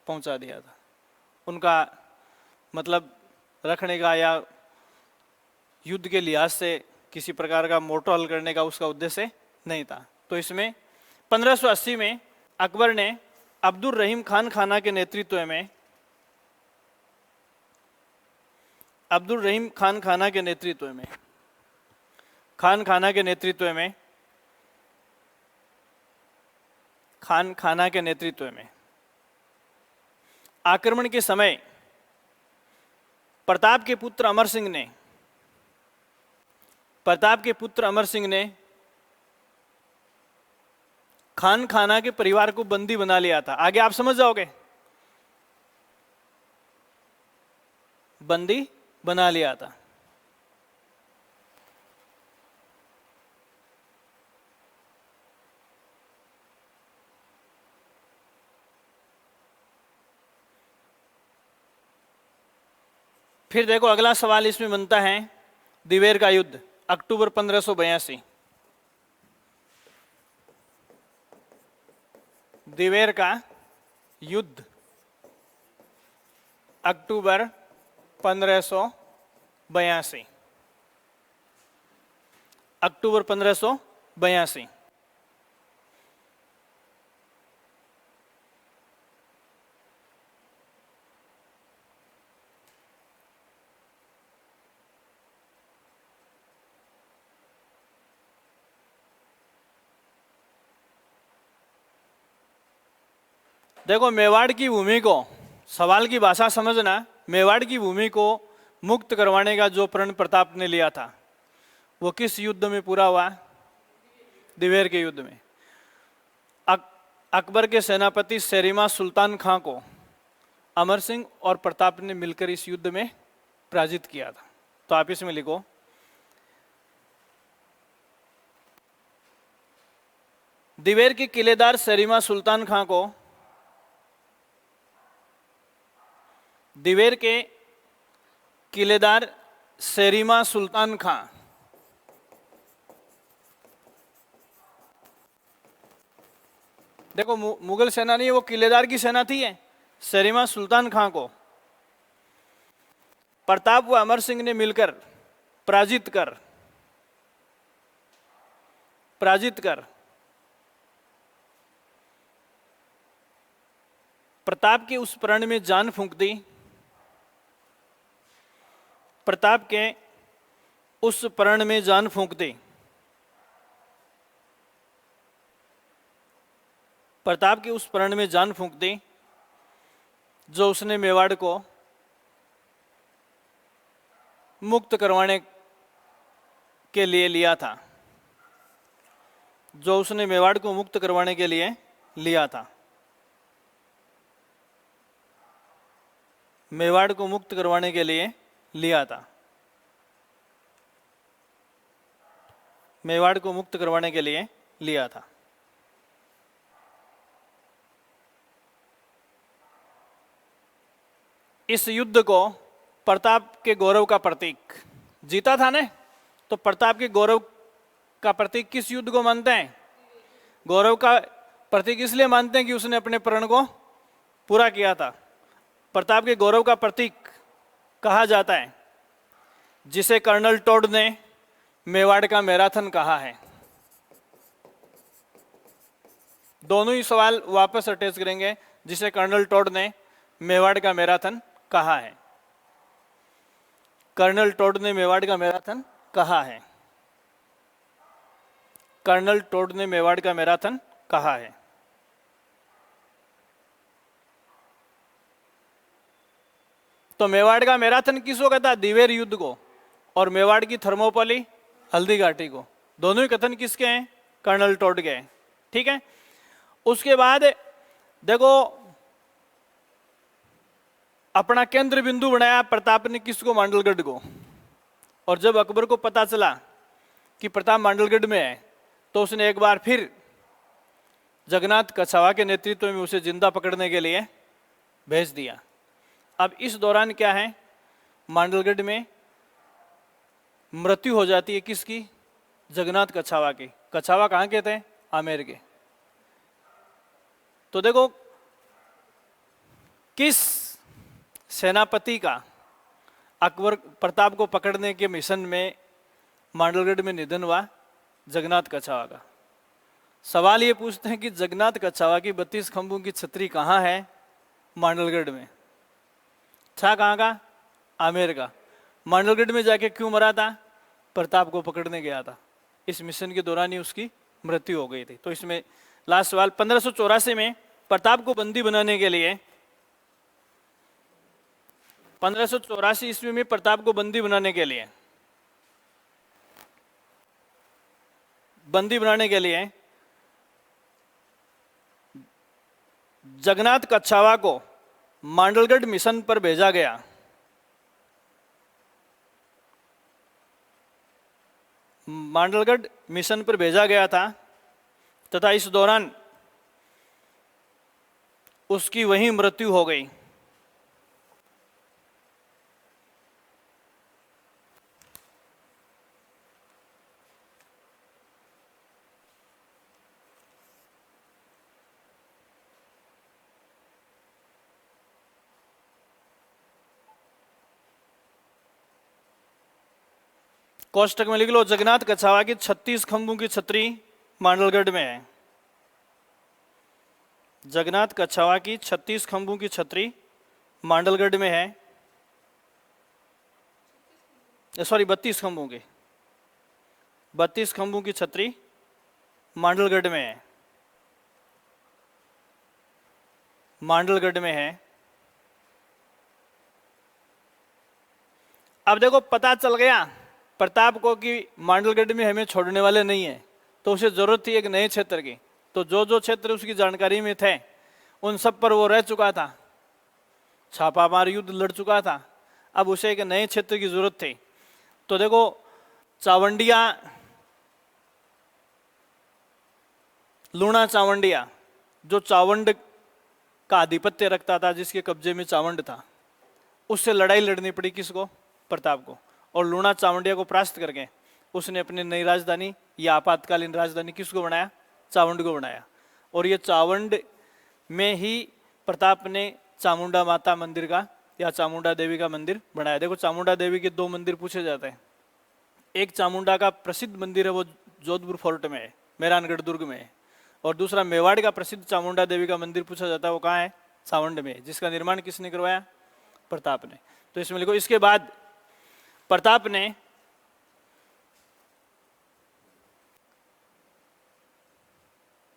पहुँचा दिया था। उनका मतलब रखने का या युद्ध के लिहाज से किसी प्रकार का मोर्चा हल करने का उसका उद्देश्य नहीं था। तो इसमें 1580 में अकबर ने अब्दुल रहीम खान खाना के नेतृत्व में, अब्दुल रहीम खान खाना के नेतृत्व में, खान खाना के नेतृत्व में, खान खाना के नेतृत्व में आक्रमण के समय प्रताप के पुत्र अमर सिंह ने, प्रताप के पुत्र अमर सिंह ने खान खाना के परिवार को बंदी बना लिया था। आगे आप समझ जाओगे, बंदी बना लिया था। फिर देखो अगला सवाल इसमें बनता है, दिवेर का युद्ध, अक्टूबर 1582। दिवेर का युद्ध अक्टूबर 1582, अक्टूबर 1582। देखो मेवाड़ की भूमि को, सवाल की भाषा समझना, मेवाड़ की भूमि को मुक्त करवाने का जो प्रण प्रताप ने लिया था वो किस युद्ध में पूरा हुआ? दिवेर के युद्ध में। अकबर के सेनापति शेरिमा सुल्तान खां को अमर सिंह और प्रताप ने मिलकर इस युद्ध में पराजित किया था। तो आप इसमें लिखो दिवेर के किलेदार शेरिमा सुल्तान खां को, दिवेर के किलेदार शेरिमा सुल्तान खां देखो मुगल सेना नहीं है, वो किलेदार की सेना थी है। शेरिमा सुल्तान खां को प्रताप व अमर सिंह ने मिलकर पराजित कर प्रताप के उस प्रण में जान फूंक दी। प्रताप के उस प्रण में जान फूंक दी। प्रताप के उस प्रण में जान फूंक दी जो उसने मेवाड़ को मुक्त करवाने के लिए लिया था, जो उसने मेवाड़ को मुक्त करवाने के लिए लिया था। मेवाड़ को मुक्त करवाने के लिए लिया था। मेवाड़ को मुक्त करवाने के लिए लिया था। इस युद्ध को प्रताप के गौरव का प्रतीक, जीता था ने, तो प्रताप के गौरव का प्रतीक किस युद्ध को मानते हैं? गौरव का प्रतीक इसलिए मानते हैं कि उसने अपने प्रण को पूरा किया था। प्रताप के गौरव का प्रतीक कहा जाता है जिसे कर्नल टोड ने मेवाड़ का मैराथन कहा है। दोनों ही सवाल वापस अटैच करेंगे। जिसे कर्नल टोड ने मेवाड़ का मैराथन कहा है। कर्नल टोड ने मेवाड़ का मैराथन कहा है। कर्नल टोड ने मेवाड़ का मैराथन कहा है। तो मेवाड़ का मैराथन किसको कहता है? दिवेर युद्ध को। और मेवाड़ की थर्मोपली हल्दी घाटी को। दोनों ही कथन किसके हैं? कर्नल टोड के हैं। ठीक है। उसके बाद देखो अपना केंद्र बिंदु बनाया प्रताप ने किसको? मांडलगढ़ को। और जब अकबर को पता चला कि प्रताप मांडलगढ़ में है तो उसने एक बार फिर जगन्नाथ कछावा के नेतृत्व में उसे जिंदा पकड़ने के लिए भेज दिया। अब इस दौरान क्या है? मांडलगढ़ में मृत्यु हो जाती है किसकी? जगन्नाथ कछावा की। कछावा कहाँ के थे? आमेर के। तो देखो किस सेनापति का अकबर प्रताप को पकड़ने के मिशन में मांडलगढ़ में निधन हुआ? जगन्नाथ कछावा का। सवाल ये पूछते हैं कि जगन्नाथ कछावा की 32 खंभों की छतरी कहाँ है? मांडलगढ़ में। था कहाँ का? आमेर का। मांडलगढ़ में जाके क्यों मरा था? प्रताप को पकड़ने गया था। इस मिशन के दौरान ही उसकी मृत्यु हो गई थी। तो इसमें लास्ट सवाल, 1584 में प्रताप को बंदी बनाने के लिए, 1584 ईस्वी में प्रताप को बंदी बनाने के लिए जगन्नाथ कछावा को मांडलगढ़ मिशन पर भेजा गया। मांडलगढ़ मिशन पर भेजा गया था तथा इस दौरान उसकी वहीं मृत्यु हो गई। कोष्टक में लिख लो, जगन्नाथ कछावा की 36 खंभों की छतरी मांडलगढ़ में है। जगन्नाथ कछावा की 36 खंभों की छतरी मांडलगढ़ में है। सॉरी 32 खंभों की, 32 खंभों की छतरी मांडलगढ़ में है। मांडलगढ़ में है। अब देखो पता चल गया प्रताप को कि मांडलगढ़ में हमें छोड़ने वाले नहीं है, तो उसे जरूरत थी एक नए क्षेत्र की। तो जो जो क्षेत्र उसकी जानकारी में थे उन सब पर वो रह चुका था, छापामार युद्ध लड़ चुका था। अब उसे एक नए क्षेत्र की जरूरत थी। तो देखो चावंडिया, लूणा चावंडिया, जो चावंड का आधिपत्य रखता था, जिसके कब्जे में चावंड था, उससे लड़ाई लड़नी पड़ी किसको? प्रताप को। और लूणा चावंडिया को परास्त करके उसने अपनी नई राजधानी या आपातकालीन राजधानी किसको बनाया? चावंड को बनाया। और ये चावंड में ही प्रताप ने चामुंडा माता मंदिर का या चामुंडा देवी का मंदिर बनाया। देखो चामुंडा देवी के दो मंदिर पूछे जाते हैं। एक चामुंडा का प्रसिद्ध मंदिर है, वो जोधपुर फोर्ट में है, मेहरानगढ़ दुर्ग में है। और दूसरा मेवाड़ का प्रसिद्ध चामुंडा देवी का मंदिर पूछा जाता है, वो कहाँ है? चावंड में, जिसका निर्माण किसने करवाया? प्रताप ने। तो इसमें लिखो, इसके बाद प्रताप ने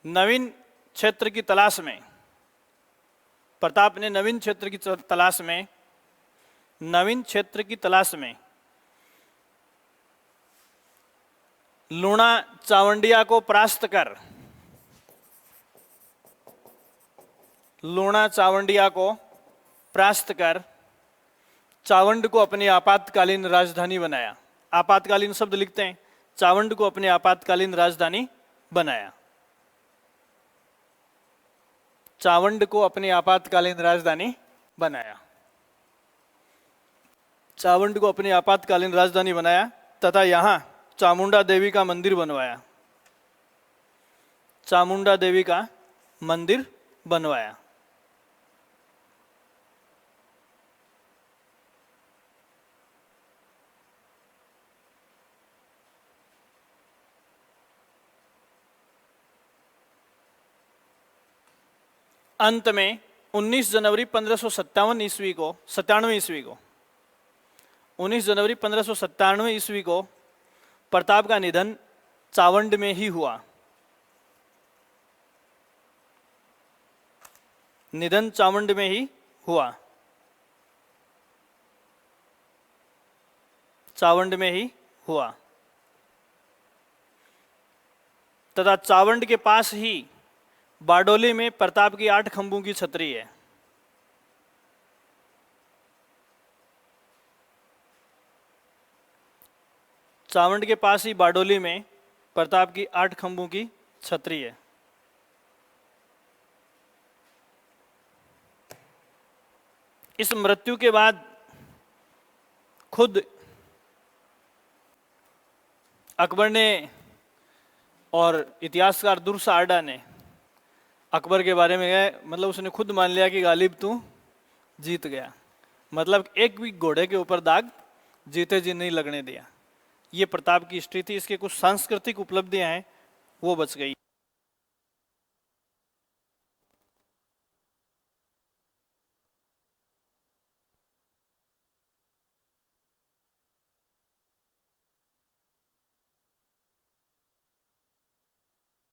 नवीन क्षेत्र की तलाश में, प्रताप ने नवीन क्षेत्र की तलाश में, नवीन क्षेत्र की तलाश में लूणा चावंडिया को परास्त कर, लूणा चावंडिया को परास्त कर चावंड को अपनी आपातकालीन राजधानी बनाया। आपातकालीन शब्द लिखते हैं, चावंड को अपनी आपातकालीन राजधानी बनाया। चावंड को अपनी आपातकालीन राजधानी बनाया, चावंड को अपनी आपातकालीन राजधानी बनाया तथा यहां चामुंडा देवी का मंदिर बनवाया, चामुंडा देवी का मंदिर बनवाया। अंत में 19 जनवरी 1557 ईस्वी को, 97 ईस्वी को, 19 जनवरी 1597 ईस्वी को प्रताप का निधन चावंड में ही हुआ। निधन चावंड में ही हुआ, चावंड में ही हुआ तथा चावंड के पास ही बारडोली में प्रताप की 8 खंभों की छतरी है। चावंड के पास ही बारडोली में प्रताप की 8 खंभों की छतरी है। इस मृत्यु के बाद खुद अकबर ने और इतिहासकार दुर्सा आडा ने अकबर के बारे में गए, मतलब उसने खुद मान लिया कि गालिब तू जीत गया। मतलब एक भी घोड़े के ऊपर दाग जीते जी नहीं लगने दिया। ये प्रताप की हिस्ट्री थी। इसके कुछ सांस्कृतिक उपलब्धियां हैं, वो बच गई।